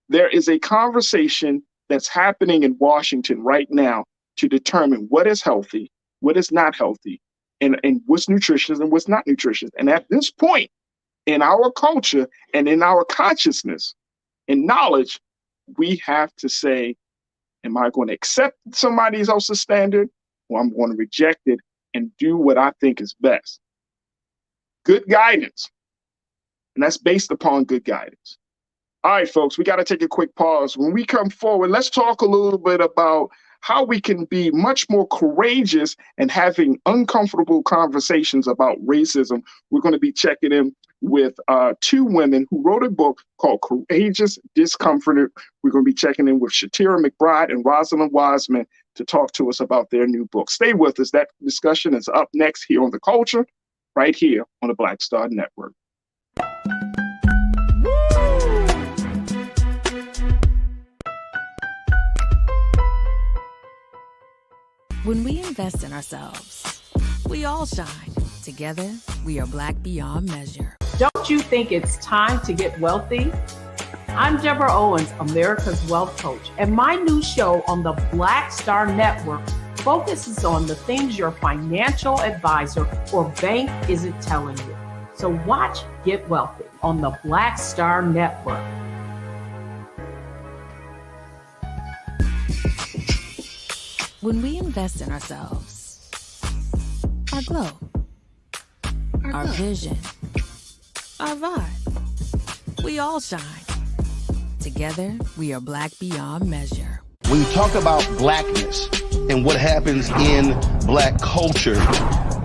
there is a conversation that's happening in Washington right now to determine what is healthy, what is not healthy, and what's nutritious and what's not nutritious. And at this point in our culture and in our consciousness and knowledge, we have to say, am I going to accept somebody else's standard, or I'm going to reject it and do what I think is best? Good guidance. And that's based upon good guidance. All right, folks, we got to take a quick pause. When we come forward, let's talk a little bit about how we can be much more courageous and having uncomfortable conversations about racism. We're going to be checking in with two women who wrote a book called Courageous Discomforted. We're going to be checking in with Shatira McBride and Rosalind Wiseman to talk to us about their new book. Stay with us. That discussion is up next here on The Culture, right here on the Black Star Network. When we invest in ourselves, we all shine. Together, we are Black beyond measure. Don't you think it's time to get wealthy? I'm Deborah Owens, America's Wealth Coach, and my new show on the Black Star Network focuses on the things your financial advisor or bank isn't telling you. So watch Get Wealthy on the Black Star Network. When we invest in ourselves, our glow, our vision, our vibe, we all shine. Together, we are Black beyond measure. When you talk about blackness and what happens in Black culture,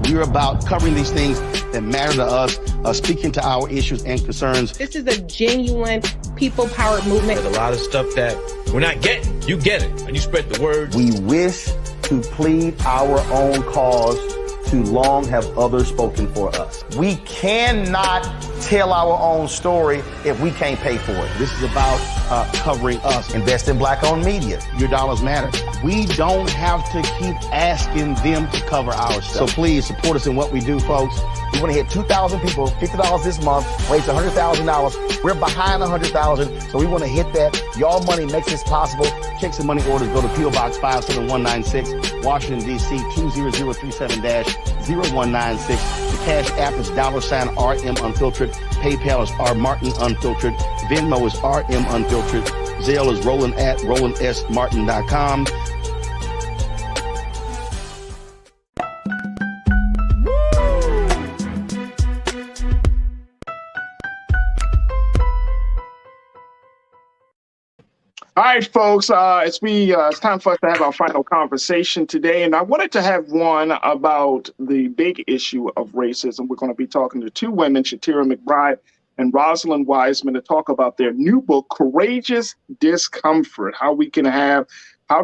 we're about covering these things that matter to us, speaking to our issues and concerns. This is a genuine people-powered movement. There's a lot of stuff that we're not getting. You get it, and you spread the word. We wish to plead our own cause. Too long have others spoken for us. We cannot tell our own story if we can't pay for it. This is about covering us. Invest in Black-owned media. Your dollars matter. We don't have to keep asking them to cover our stuff. So please support us in what we do, folks. We want to hit 2,000 people, $50 this month, raise $100,000. We're behind 100,000, so we want to hit that. Y'all money makes this possible. Check some money orders. Go to P.O. Box 57196, Washington, D.C. 20037-0196. The Cash App is $RM Unfiltered. PayPal is R Martin Unfiltered. Venmo is RM Unfiltered. Zelle is Roland at RolandSMartin.com. All right, folks, it's time for us to have our final conversation today. And I wanted to have one about the big issue of racism. We're going to be talking to two women, Shatira McBride and Rosalind Wiseman, to talk about their new book, Courageous Discomfort, how to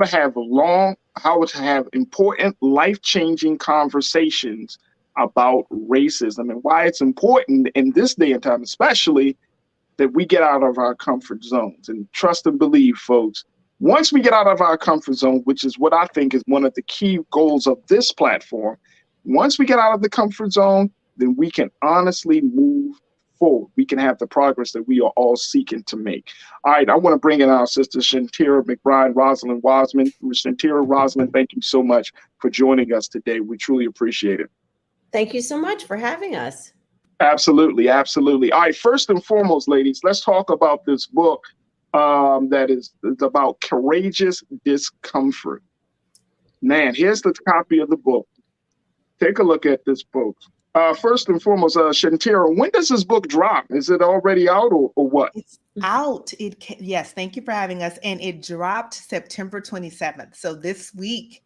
have important, life-changing conversations about racism and why it's important in this day and time, especially that we get out of our comfort zones. And trust and believe, folks, once we get out of our comfort zone, which is what I think is one of the key goals of this platform, once we get out of the comfort zone, then we can honestly move forward. We can have the progress that we are all seeking to make. All right, I want to bring in our sisters, Shatira McBride, Rosalind Wiseman. Shatira, Rosalind, thank you so much for joining us today. We truly appreciate it. Thank you so much for having us. Absolutely, absolutely. All right, first and foremost, ladies, let's talk about this book that is about courageous discomfort. Man, here's the copy of the book. Take a look at this book. First and foremost, Shatira, when does this book drop? Is it already out or what? It's out. Yes, thank you for having us. And it dropped September 27th. So this week,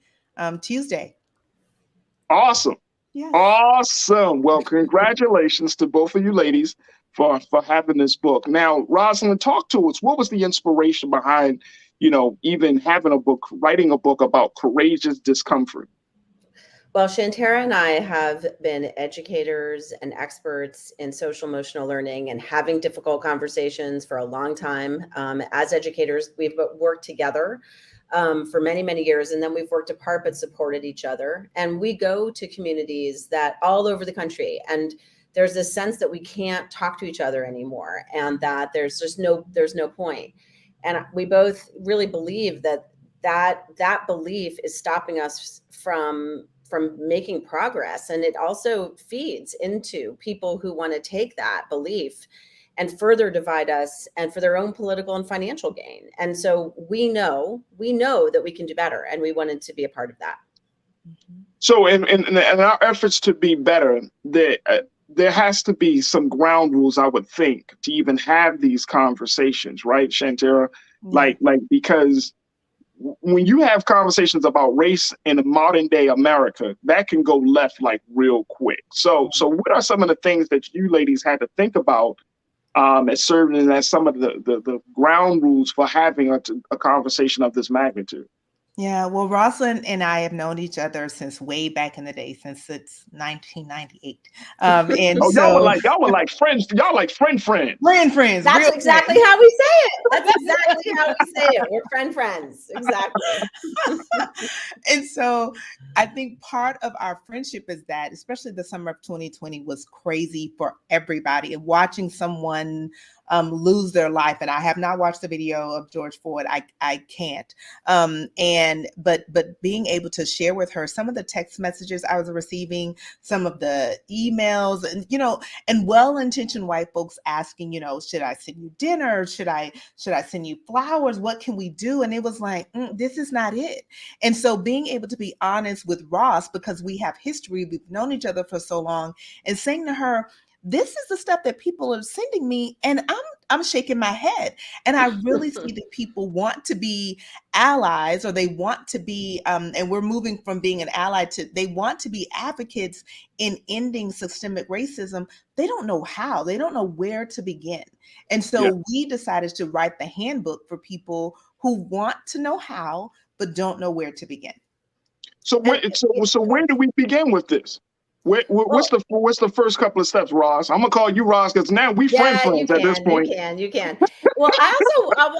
Tuesday. Awesome. Yes. Awesome. Well, congratulations to both of you ladies for having this book. Now, Rosalind, talk to us. What was the inspiration behind, even having a book, writing a book about courageous discomfort? Well, Shatira and I have been educators and experts in social emotional learning and having difficult conversations for a long time. As educators, we've worked together for many, many years, and then we've worked apart but supported each other. And we go to communities that all over the country, and there's this sense that we can't talk to each other anymore, and that there's no point. And we both really believe that belief is stopping us from making progress, and it also feeds into people who want to take that belief and further divide us and for their own political and financial gain. And so we know that we can do better, and we wanted to be a part of that. So in our efforts to be better, there has to be some ground rules, I would think, to even have these conversations, right, Shatira? Like because when you have conversations about race in modern day America, that can go left like real quick. So what are some of the things that you ladies had to think about as serving as some of the ground rules for having a conversation of this magnitude? Yeah, well, Rosalind and I have known each other since way back in the day, since it's 1998. And y'all were like friends. Y'all like friends. Friends. That's exactly how we say it. That's exactly how we say it. We're friends. Exactly. And so I think part of our friendship is that, especially the summer of 2020 was crazy for everybody. And watching someone lose their life, and I have not watched the video of George Floyd. I can't. But being able to share with her some of the text messages I was receiving, some of the emails, and well-intentioned white folks asking, should I send you dinner? Should I send you flowers? What can we do? And it was like, this is not it. And so being able to be honest with Ross, because we have history, we've known each other for so long, and saying to her, this is the stuff that people are sending me, and I'm shaking my head. And I really see that people want to be allies, or they want to be, and we're moving from being an ally to, they want to be advocates in ending systemic racism. They don't know how, they don't know where to begin. And so we decided to write the handbook for people who want to know how, but don't know where to begin. So where do we begin with this? What's the first couple of steps, Ross? I'm gonna call you Ross because now we friends at this point. You can. Well, I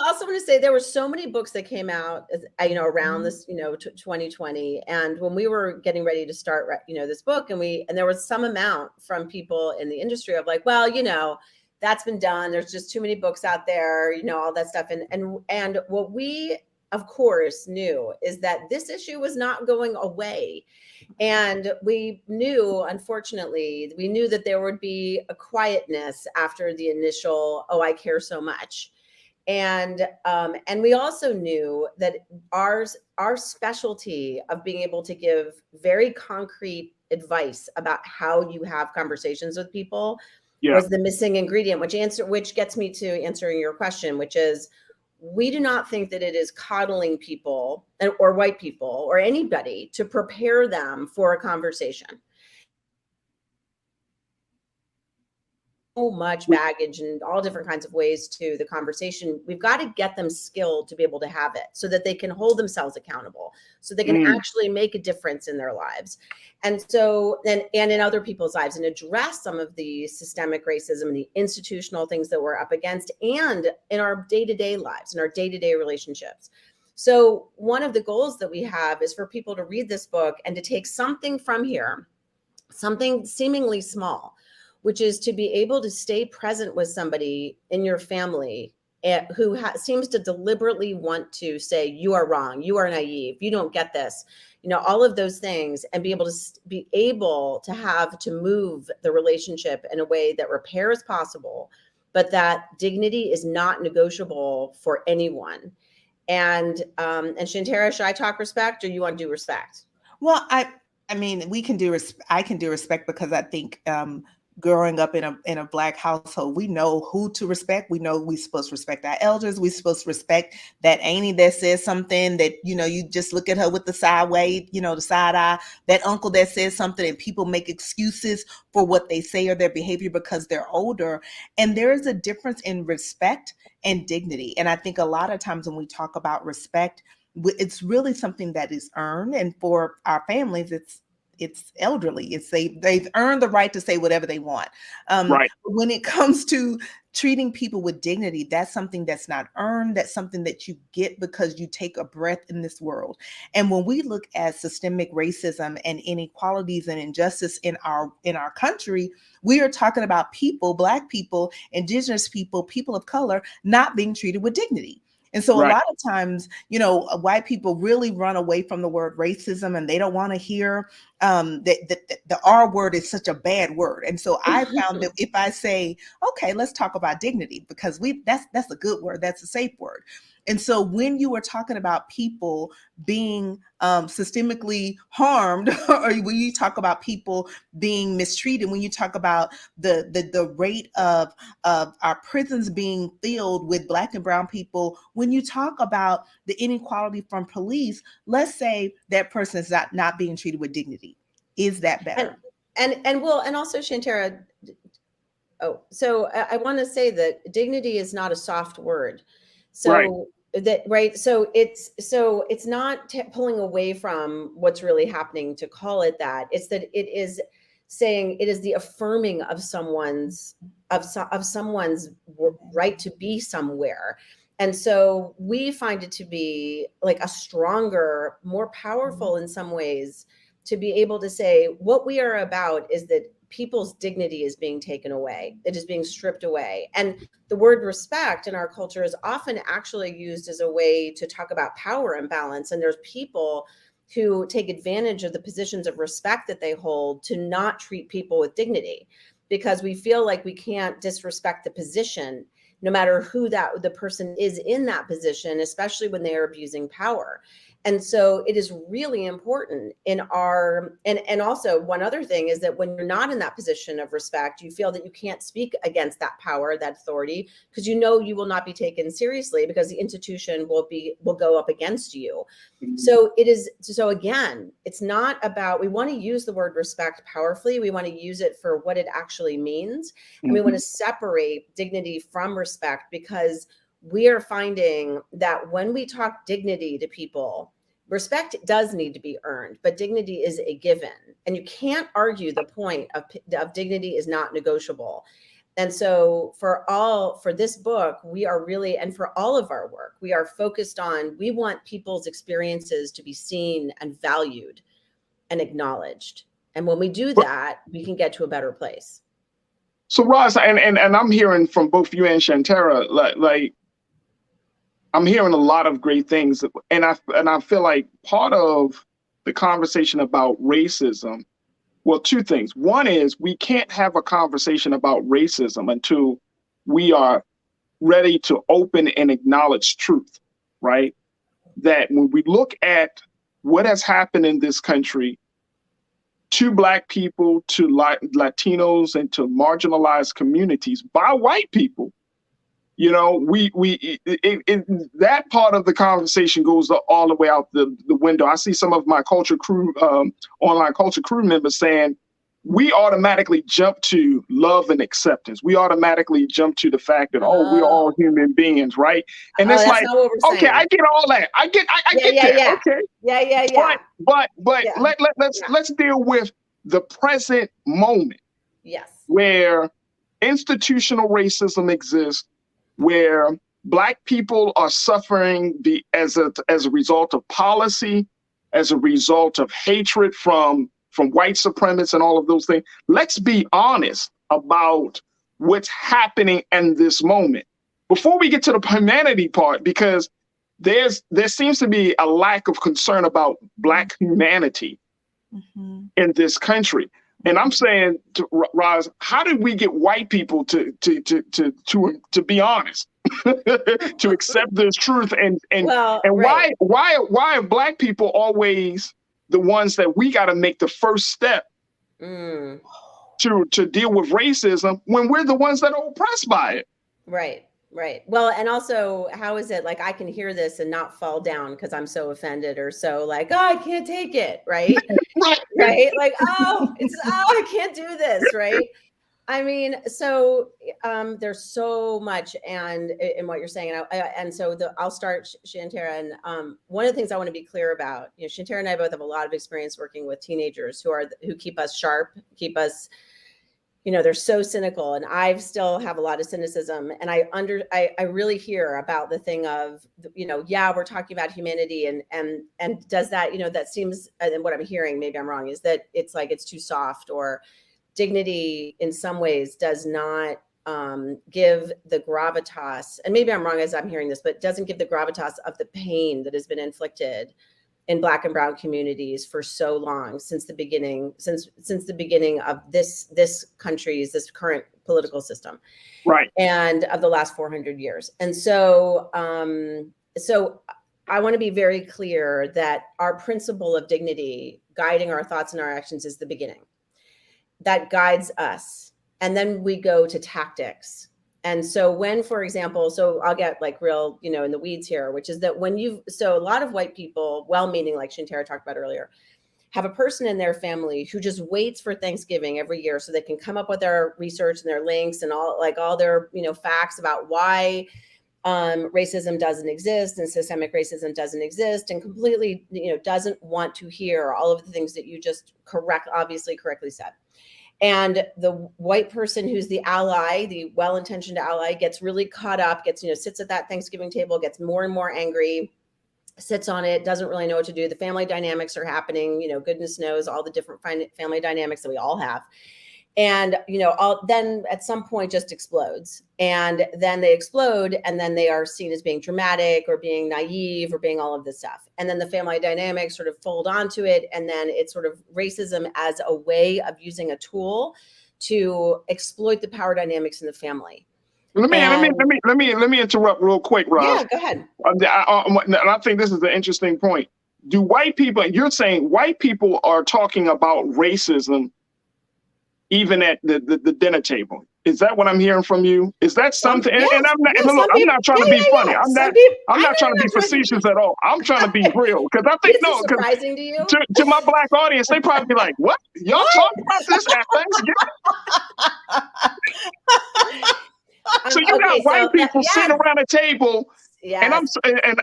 also want to say there were so many books that came out, around this, 2020, and when we were getting ready to start, this book, and there was some amount from people in the industry of like, well, that's been done. There's just too many books out there, all that stuff, and what we of course knew is that this issue was not going away. And we knew, unfortunately, that there would be a quietness after the initial, oh, I care so much. And we also knew that our specialty of being able to give very concrete advice about how you have conversations with people was the missing ingredient, which gets me to answering your question, which is, we do not think that it is coddling people or white people or anybody to prepare them for a conversation. So much baggage and all different kinds of ways to the conversation. We've got to get them skilled to be able to have it so that they can hold themselves accountable, so they can actually make a difference in their lives. And so, and in other people's lives, and address some of the systemic racism and the institutional things that we're up against, and in our day-to-day lives, in our day-to-day relationships. So one of the goals that we have is for people to read this book and to take something from here, something seemingly small, which is to be able to stay present with somebody in your family who seems to deliberately want to say, you are wrong, you are naive, you don't get this, all of those things, and be able to have to move the relationship in a way that repair is possible, but that dignity is not negotiable for anyone. And Shantara, should I talk respect, or you want to do respect? Well, I mean, I can do respect, because I think, growing up in a Black household, we know who to respect. We know we're supposed to respect our elders. We're supposed to respect that auntie that says something that, you just look at her with the sideway, the side eye, that uncle that says something, and people make excuses for what they say or their behavior because they're older. And there is a difference in respect and dignity. And I think a lot of times when we talk about respect, it's really something that is earned. And for our families, it's elderly. They've earned the right to say whatever they want. Right. When it comes to treating people with dignity, that's something that's not earned. That's something that you get because you take a breath in this world. And when we look at systemic racism and inequalities and injustice in our country, we are talking about people, Black people, Indigenous people, people of color, not being treated with dignity. And so a lot of times, white people really run away from the word racism, and they don't want to hear that the R word is such a bad word. And so I found that if I say, okay, let's talk about dignity, because that's a good word, that's a safe word. And so when you are talking about people being systemically harmed, or when you talk about people being mistreated, when you talk about the rate of our prisons being filled with Black and brown people, when you talk about the inequality from police, let's say that person is not being treated with dignity. Is that better? And also, Shantara, so I want to say that dignity is not a soft word. So so it's not pulling away from what's really happening to call it that. It's that it is saying it is the affirming of someone's right to be somewhere. And so we find it to be like a stronger, more powerful in some ways, to be able to say what we are about is that people's dignity is being taken away. It is being stripped away. And the word respect in our culture is often actually used as a way to talk about power imbalance. And there's people who take advantage of the positions of respect that they hold to not treat people with dignity, because we feel like we can't disrespect the position, no matter who the person is in that position, especially when they are abusing power. And so it is really important in our, and also one other thing is that when you're not in that position of respect, you feel that you can't speak against that power, that authority, because you know you will not be taken seriously because the institution will go up against you. So again, it's not about, we want to use the word respect powerfully. We want to use it for what it actually means. And we want to separate dignity from respect, because we are finding that when we talk dignity to people, Respect does need to be earned, but dignity is a given. And you can't argue the point of dignity is not negotiable. And so for this book, we are really, and for all of our work, we are focused on, we want people's experiences to be seen and valued and acknowledged. And when we do that, we can get to a better place. So Roz, and I'm hearing from both you and Shantara, like I'm hearing a lot of great things. And I feel like part of the conversation about racism, well, two things. One is we can't have a conversation about racism until we are ready to open and acknowledge truth, right? That when we look at what has happened in this country to Black people, to Latinos, and to marginalized communities by white people, you know, that part of the conversation goes all the way out the window. I see some of my culture crew, online culture crew members saying, we automatically jump to love and acceptance. We automatically jump to the fact that, we're all human beings, right? And it's like, okay, I get all that. I get that. Okay. Yeah. But let's deal with the present moment. Yes. Where institutional racism exists, where Black people are suffering as a result of policy, as a result of hatred from white supremacists and all of those things. Let's be honest about what's happening in this moment before we get to the humanity part, because there seems to be a lack of concern about Black humanity in this country. And I'm saying, Roz, how did we get white people to be honest, to accept this truth, and why are Black people always the ones that we got to make the first step to deal with racism when we're the ones that are oppressed by it? Right. Well, and also, how is it like I can hear this and not fall down because I'm so offended or so like, I can't take it, right? Right? Like, I can't do this, right? I mean, so there's so much in what you're saying, and so I'll start, Shantara. And one of the things I want to be clear about, you know, Shantara and I both have a lot of experience working with teenagers who keep us sharp, keep us. You know, they're so cynical, and I still have a lot of cynicism. And I really hear about the thing of, you know, we're talking about humanity, and does that, you know, that seems, and what I'm hearing, maybe I'm wrong, is that it's like it's too soft, or dignity in some ways does not give the gravitas, and maybe I'm wrong as I'm hearing this, but doesn't give the gravitas of the pain that has been inflicted in Black and brown communities for so long, since the beginning of this current political system, right? And of the last 400 years. And so, so I want to be very clear that our principle of dignity guiding our thoughts and our actions is the beginning. That guides us, and then we go to tactics. And so when, for example, so I'll get like real, you know, in the weeds here, which is that so a lot of white people, well-meaning, like Shantara talked about earlier, have a person in their family who just waits for Thanksgiving every year so they can come up with their research and their links and all their, you know, facts about why racism doesn't exist and systemic racism doesn't exist, and completely, you know, doesn't want to hear all of the things that you just correctly said. And the white person who's the ally, the well-intentioned ally, gets really caught up, sits at that Thanksgiving table, gets more and more angry, sits on it, doesn't really know what to do. The family dynamics are happening, you know, goodness knows all the different family dynamics that we all have. And, you know, then at some point just explodes, and then they explode, and then they are seen as being dramatic or being naive or being all of this stuff. And then the family dynamics sort of fold onto it. And then it's sort of racism as a way of using a tool to exploit the power dynamics in the family. Let me interrupt real quick, Roz. Yeah, go ahead. And I think this is an interesting point. Do white people, you're saying white people are talking about racism even at the dinner table? Is that what I'm hearing from you? Is that something? Yes, and I'm not trying to be funny. I'm not trying to be facetious at all. I'm trying to be real, because I think surprising to you. To my Black audience, they probably be like, "What? Y'all talking about this at Thanksgiving?" So you got white people sitting around a table Yes.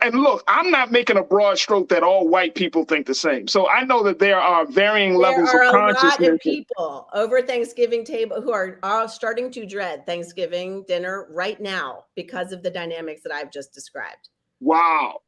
And look, I'm not making a broad stroke that all white people think the same. So I know that there are varying levels of There are a lot consciousness. of people over Thanksgiving table who are starting to dread Thanksgiving dinner right now because of the dynamics that I've just described. Wow.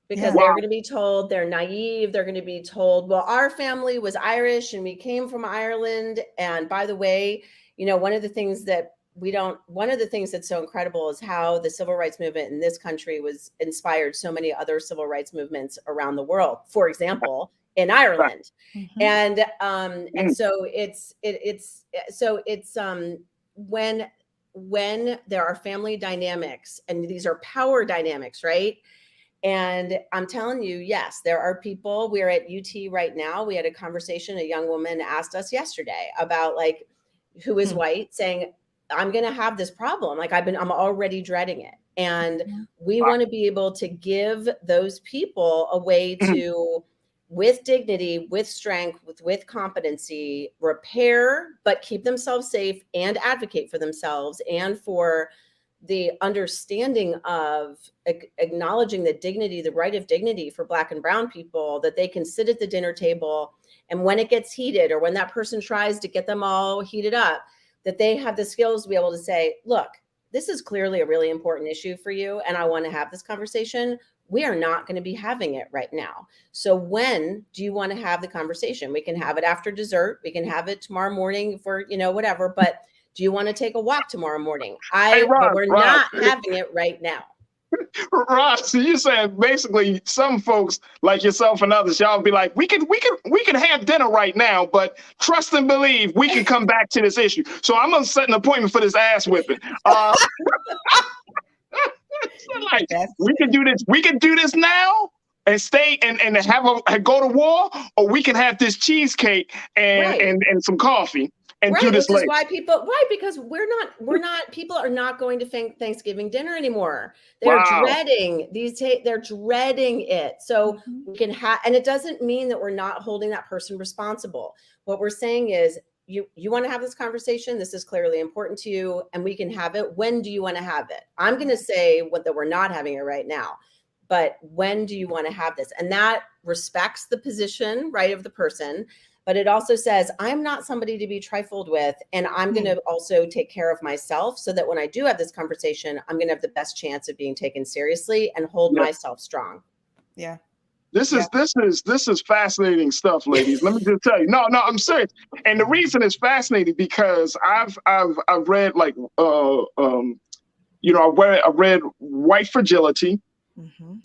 Because they're going to be told they're naive. They're going to be told, well, our family was Irish and we came from Ireland. And by the way, you know, one of the things that's so incredible is how the civil rights movement in this country was inspired so many other civil rights movements around the world. For example, in Ireland. And so it's when there are family dynamics, and these are power dynamics, right? And I'm telling you, yes, there are people. We're at UT right now. We had a conversation. A young woman asked us yesterday about like who is white, saying, I'm going to have this problem. Like I'm already dreading it. And we want to be able to give those people a way to, with dignity, with strength, with competency, repair, but keep themselves safe and advocate for themselves and for the understanding of acknowledging the dignity, the right of dignity for Black and brown people, that they can sit at the dinner table. And when it gets heated, or when that person tries to get them all heated up, that they have the skills to be able to say, look, this is clearly a really important issue for you, and I want to have this conversation. We are not going to be having it right now. So when do you want to have the conversation? We can have it after dessert. We can have it tomorrow morning for, you know, whatever, but do you want to take a walk tomorrow morning? But we're not having it right now. Ross, so you're saying basically some folks like yourself and others, y'all be like, we can have dinner right now, but trust and believe we can come back to this issue. So I'm gonna set an appointment for this ass whipping. Like, we can do this now and stay and go to war, or we can have this cheesecake and some coffee. And do this which is why because people are not going to Thanksgiving dinner anymore. They're dreading they're dreading it. So we can and it doesn't mean that we're not holding that person responsible. What we're saying is, you want to have this conversation. This is clearly important to you, and we can have it. When do you want to have it? I'm going to say that we're not having it right now, but when do you want to have this? And that respects the position, right, of the person. But it also says, I'm not somebody to be trifled with, and I'm going to also take care of myself so that when I do have this conversation, I'm going to have the best chance of being taken seriously and hold myself strong. Yeah. This is fascinating stuff, ladies. Let me just tell you. No, I'm serious. And the reason it's fascinating because I've read like I read White Fragility.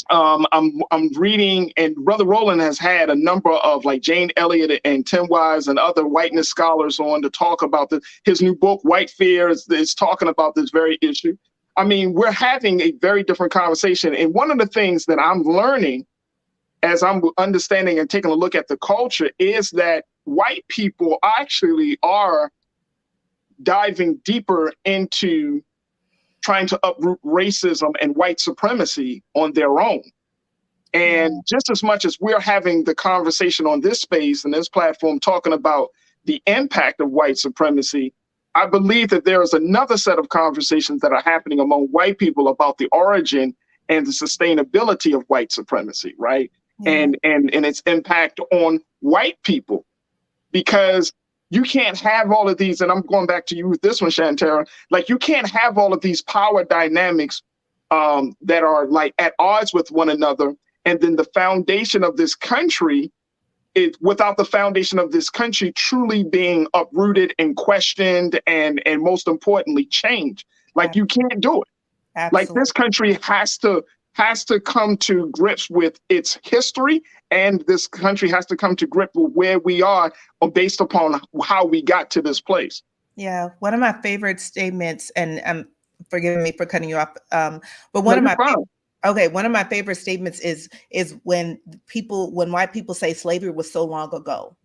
I'm reading, and Brother Roland has had a number of like Jane Elliott and Tim Wise and other whiteness scholars on to talk about his new book, White Fear, is talking about this very issue. I mean, we're having a very different conversation. And one of the things that I'm learning as I'm understanding and taking a look at the culture is that white people actually are diving deeper into trying to uproot racism and white supremacy on their own. And just as much as we're having the conversation on this space and this platform talking about the impact of white supremacy, I believe that there is another set of conversations that are happening among white people about the origin and the sustainability of white supremacy, right? And its impact on white people. Because you can't have all of these, and I'm going back to you with this one, Shantara, like you can't have all of these power dynamics that are like at odds with one another. And then the foundation of this country without the foundation of this country truly being uprooted and questioned and most importantly, changed. Like you can't do it. Absolutely. Like this country has to come to grips with its history, and this country has to come to grip with where we are based upon how we got to this place. Yeah, one of my favorite statements, and forgive me for cutting you off, but one of my favorite statements is when white people say slavery was so long ago.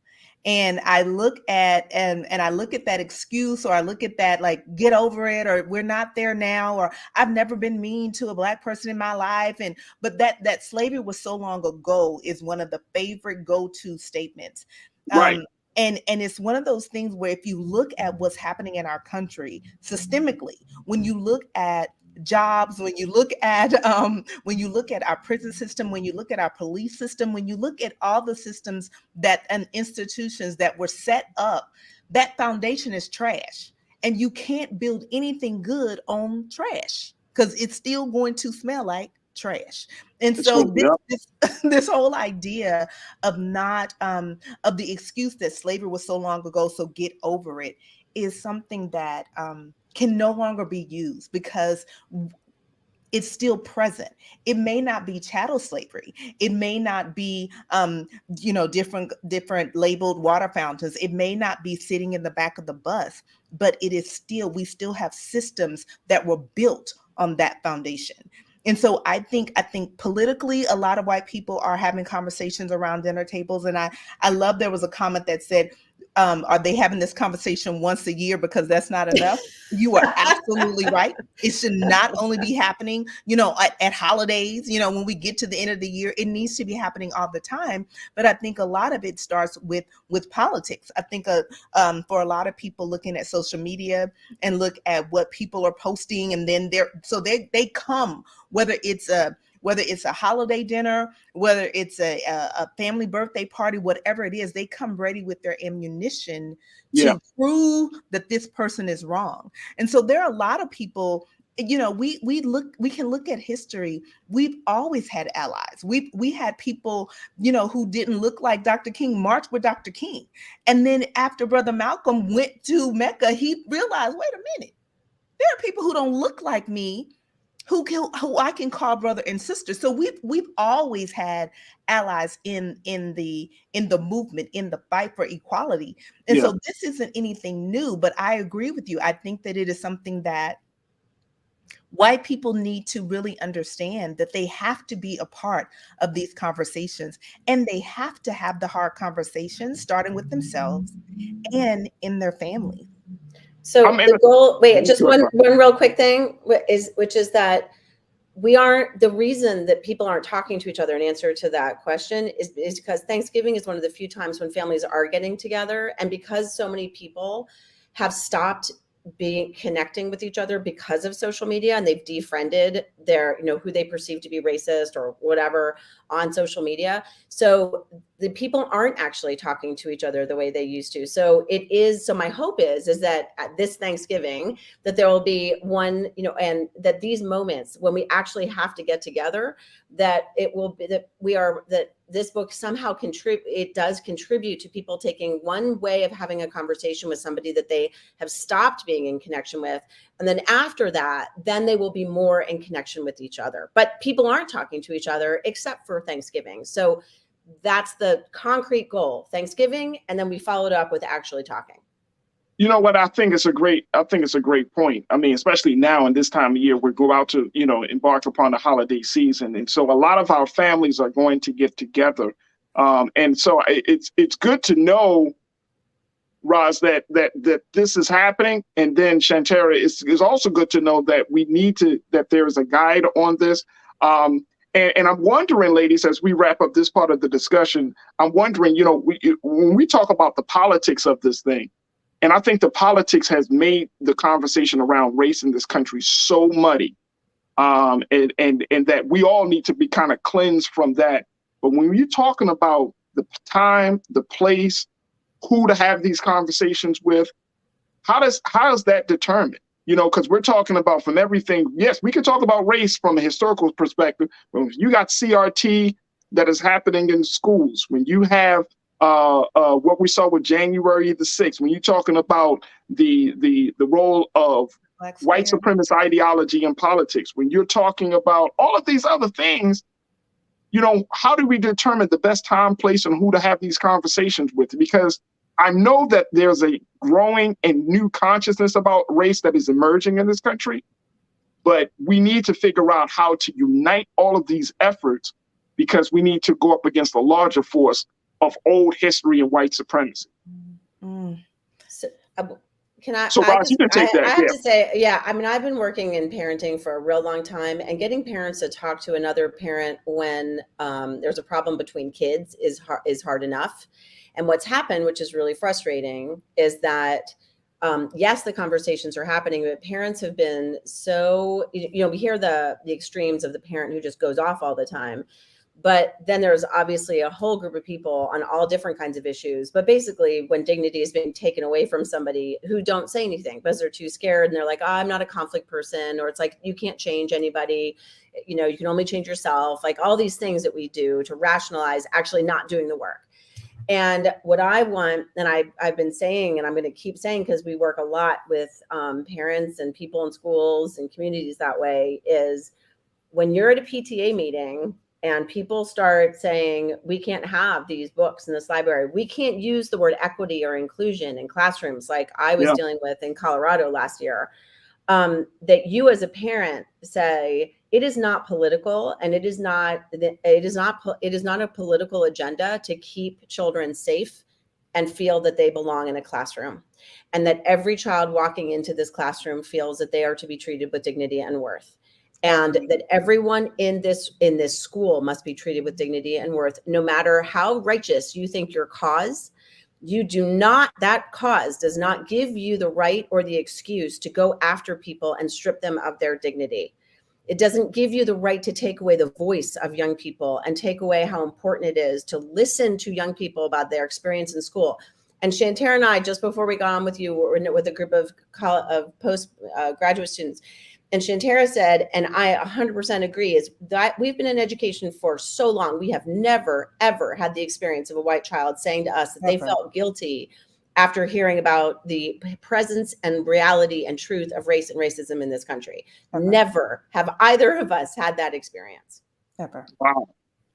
And I look at and I look at that excuse, or I look at that like get over it, or we're not there now, or I've never been mean to a Black person in my life. But that slavery was so long ago is one of the favorite go-to statements. Right. And it's one of those things where if you look at what's happening in our country systemically, when you look at jobs, when you look at our prison system, when you look at our police system, when you look at all the systems and institutions that were set up, that foundation is trash. And you can't build anything good on trash because it's still going to smell like trash. And so this whole idea of not of the excuse that slavery was so long ago, so get over it, is something that can no longer be used because it's still present. It may not be chattel slavery. It may not be, different labeled water fountains. It may not be sitting in the back of the bus, but it is still, we still have systems that were built on that foundation. And so I think politically, a lot of white people are having conversations around dinner tables. And I love there was a comment that said, are they having this conversation once a year because that's not enough? You are absolutely right. It should not only be happening, at holidays, when we get to the end of the year, it needs to be happening all the time. But I think a lot of it starts with politics. I think for a lot of people looking at social media and look at what people are posting, and then they come, whether it's a holiday dinner, whether it's a family birthday party, whatever it is, they come ready with their ammunition to prove that this person is wrong. And so there are a lot of people, we can look at history. We've always had allies. We had people, who didn't look like Dr. King march with Dr. King. And then after Brother Malcolm went to Mecca, he realized, wait a minute, there are people who don't look like me who I can call brother and sister. So we've always had allies in the movement, in the fight for equality. And so this isn't anything new, but I agree with you. I think that it is something that white people need to really understand, that they have to be a part of these conversations, and they have to have the hard conversations starting with themselves and in their families. So the goal, just one real quick thing which is that the reason that people aren't talking to each other in answer to that question is because Thanksgiving is one of the few times when families are getting together. And because so many people have stopped connecting with each other because of social media, and they've defriended their, who they perceive to be racist or whatever on social media. So the people aren't actually talking to each other the way they used to. So my hope is that at this Thanksgiving, that there will be one, and that these moments when we actually have to get together, that it will be that this book somehow does contribute to people taking one way of having a conversation with somebody that they have stopped being in connection with. And then after that, then they will be more in connection with each other. But people aren't talking to each other except for Thanksgiving. So that's the concrete goal, Thanksgiving. And then we followed up with actually talking. You know what? I think it's a great point. I mean, especially now in this time of year, we go out to, embark upon the holiday season. And so a lot of our families are going to get together. And so it's good to know, Roz, that this is happening. And then Shantara, it's also good to know that that there is a guide on this. And I'm wondering, ladies, as we wrap up this part of the discussion, I'm wondering, when we talk about the politics of this thing, and I think the politics has made the conversation around race in this country so muddy, and that we all need to be kind of cleansed from that. But when you're talking about the time, the place, who to have these conversations with, how is that determined? Because we're talking about from everything. Yes, we can talk about race from a historical perspective. But you got CRT that is happening in schools, when you have what we saw with January the 6th, when you're talking about the role of white supremacist ideology in politics, when you're talking about all of these other things, how do we determine the best time, place, and who to have these conversations with? Because I know that there's a growing and new consciousness about race that is emerging in this country, but we need to figure out how to unite all of these efforts, because we need to go up against a larger force of old history and white supremacy. So, can I? So, Roz, you can take that. I have to say, I mean, I've been working in parenting for a real long time, and getting parents to talk to another parent when there's a problem between kids is hard enough. And what's happened, which is really frustrating, is that yes, the conversations are happening, but parents have been so, we hear the extremes of the parent who just goes off all the time. But then there's obviously a whole group of people on all different kinds of issues. But basically, when dignity is being taken away from somebody, who don't say anything because they're too scared, and they're like, oh, I'm not a conflict person, or it's like, you can't change anybody, you can only change yourself, like all these things that we do to rationalize actually not doing the work. And what I want, and I've been saying, and I'm going to keep saying, because we work a lot with parents and people in schools and communities that way, is when you're at a PTA meeting and people start saying, we can't have these books in this library, we can't use the word equity or inclusion in classrooms like I was dealing with in Colorado last year, that you as a parent say, it is not political, and it is not a political agenda to keep children safe and feel that they belong in a classroom, and that every child walking into this classroom feels that they are to be treated with dignity and worth, and that everyone in this school must be treated with dignity and worth, no matter how righteous you think your cause. That cause does not give you the right or the excuse to go after people and strip them of their dignity. It doesn't give you the right to take away the voice of young people and take away how important it is to listen to young people about their experience in school. And Shantara and I, just before we got on with you, were with a group of postgraduate students. And Shantara said, and I 100% agree, is that we've been in education for so long. We have never, ever had the experience of a white child saying to us that they felt guilty after hearing about the presence and reality and truth of race and racism in this country. Never have either of us had that experience. Ever. Wow.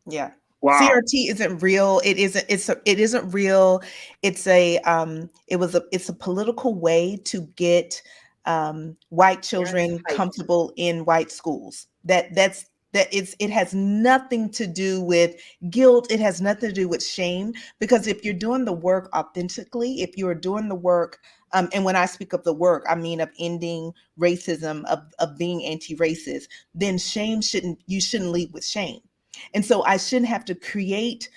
Yeah. Wow. CRT isn't real. It isn't real. It's a political way to get white children comfortable in white schools. It has nothing to do with guilt. It has nothing to do with shame, because if you're doing the work authentically, if you're doing the work, and when I speak of the work, I mean of ending racism, of being anti-racist, then you shouldn't lead with shame. And so I shouldn't have to create,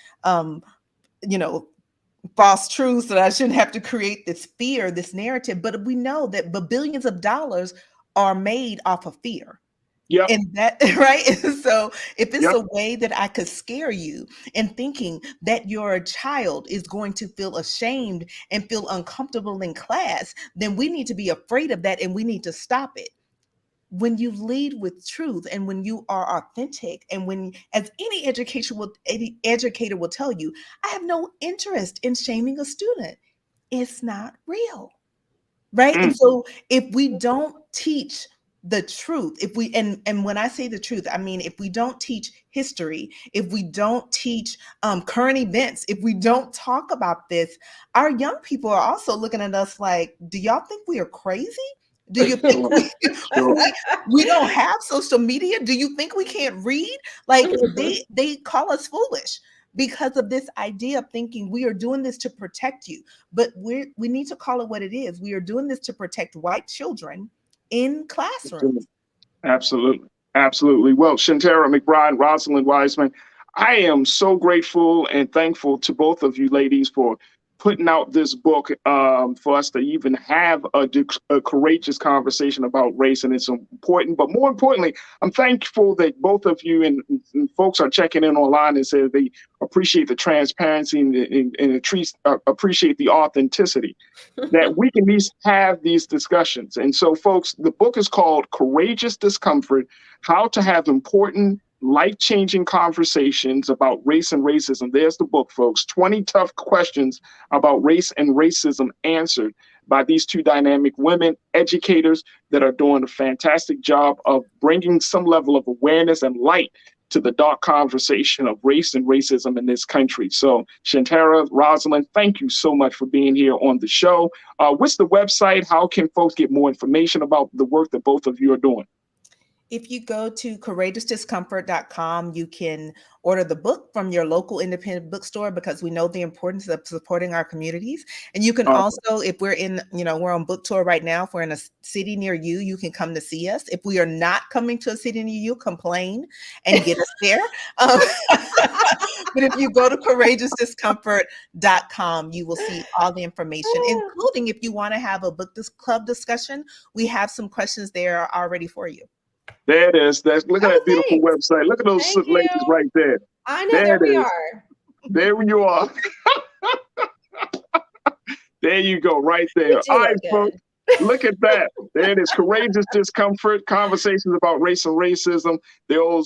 false truths, that I shouldn't have to create this fear, this narrative. But we know that billions of dollars are made off of fear. Yeah. And that, right? So if it's a way that I could scare you in thinking that your child is going to feel ashamed and feel uncomfortable in class, then we need to be afraid of that, and we need to stop it. When you lead with truth, and when you are authentic, and when, as any educator will tell you, I have no interest in shaming a student. It's not real, right? And so if we don't teach the truth, and when I say the truth, I mean, if we don't teach history, if we don't teach current events, if we don't talk about this, our young people are also looking at us like, do y'all think we are crazy? Do you think we don't have social media? Do you think we can't read? Like, they call us foolish because of this idea of thinking we are doing this to protect you. But we need to call it what it is. We are doing this to protect white children in classrooms. Absolutely. Absolutely. Well, Shantara McBride, Rosalind Wiseman, I am so grateful and thankful to both of you ladies for putting out this book for us to even have a courageous conversation about race. And it's important. But more importantly, I'm thankful that both of you and folks are checking in online and say they appreciate the transparency and appreciate the authenticity, that we can at least have these discussions. And so, folks, the book is called Courageous Discomfort: How to Have Important Life-Changing Conversations About Race and Racism. There's the book, folks. 20 tough questions about race and racism answered by these two dynamic women educators that are doing a fantastic job of bringing some level of awareness and light to the dark conversation of race and racism in this country. So, Shantara, Rosalind, thank you so much for being here on the show. What's the website? How can folks get more information about the work that both of you are doing? If you go to courageousdiscomfort.com, you can order the book from your local independent bookstore, because we know the importance of supporting our communities. And you can also, if we're we're on book tour right now, if we're in a city near you, you can come to see us. If we are not coming to a city near you, complain and get us there. But if you go to courageousdiscomfort.com, you will see all the information, including if you want to have a book club discussion, we have some questions there already for you. There it is. Look at that beautiful website. Look at those ladies right there. I know, there we are. There you are. There you go, right there. All right, folks. Look at that. There it is. Courageous Discomfort, Conversations about Race and Racism. Here are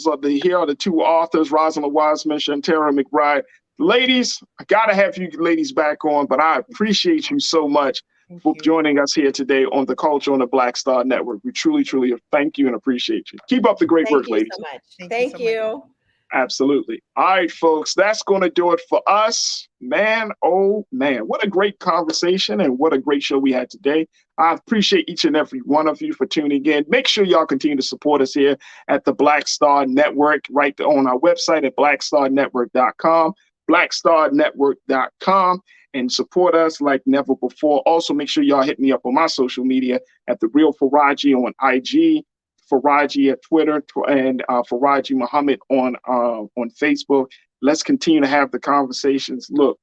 the two authors, Rosalind Wiseman, Shantara McBride. Ladies, I got to have you ladies back on, but I appreciate you so much for joining us here today on The Culture on the Black Star Network. We truly, truly thank you and appreciate you. Keep up the great work, ladies. Thank you so much. Thank you. Absolutely. All right, folks, that's going to do it for us. Man, oh man, what a great conversation and what a great show we had today. I appreciate each and every one of you for tuning in. Make sure y'all continue to support us here at the Black Star Network, right on our website at blackstarnetwork.com, blackstarnetwork.com, and support us like never before. Also, make sure y'all hit me up on my social media at The Real Farajii on IG, Farajii at Twitter, and Farajii Muhammad on Facebook. Let's continue to have the conversations. Look,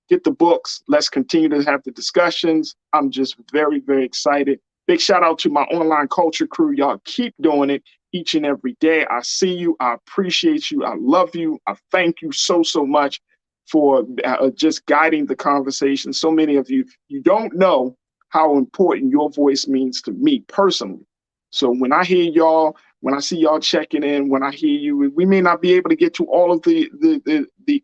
get the books. Let's continue to have the discussions. I'm just very, very excited. Big shout out to my online culture crew. Y'all keep doing it each and every day. I see you. I appreciate you. I love you. I thank you so, so much for just guiding the conversation. So many of you, you don't know how important your voice means to me personally. So when I hear y'all, when I see y'all checking in, when I hear you, we may not be able to get to all of the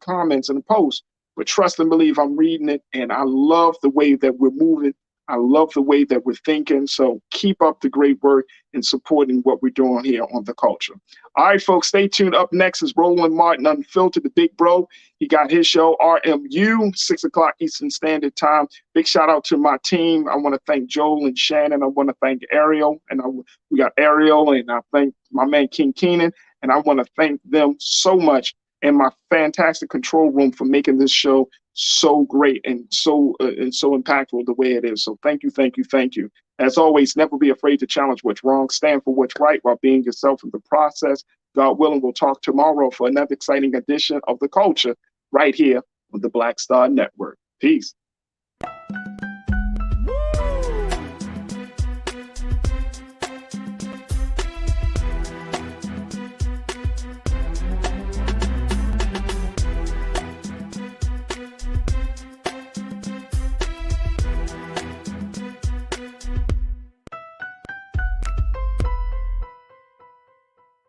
comments and the posts, but trust and believe I'm reading it, and I love the way that we're moving. I love the way that we're thinking. So keep up the great work and supporting what we're doing here on The Culture. All right, folks, stay tuned. Up next is Roland Martin Unfiltered, the big bro. He got his show, RMU, 6 o'clock Eastern Standard Time. Big shout out to my team. I want to thank Joel and Shannon. I want to thank Ariel. And we got Ariel, and I thank my man King Keenan. And I want to thank them so much and my fantastic control room for making this show so great and so impactful the way it is. So thank you, thank you, thank you. As always, never be afraid to challenge what's wrong, stand for what's right while being yourself in the process. God willing, we'll talk tomorrow for another exciting edition of The Culture right here on the Black Star Network. Peace.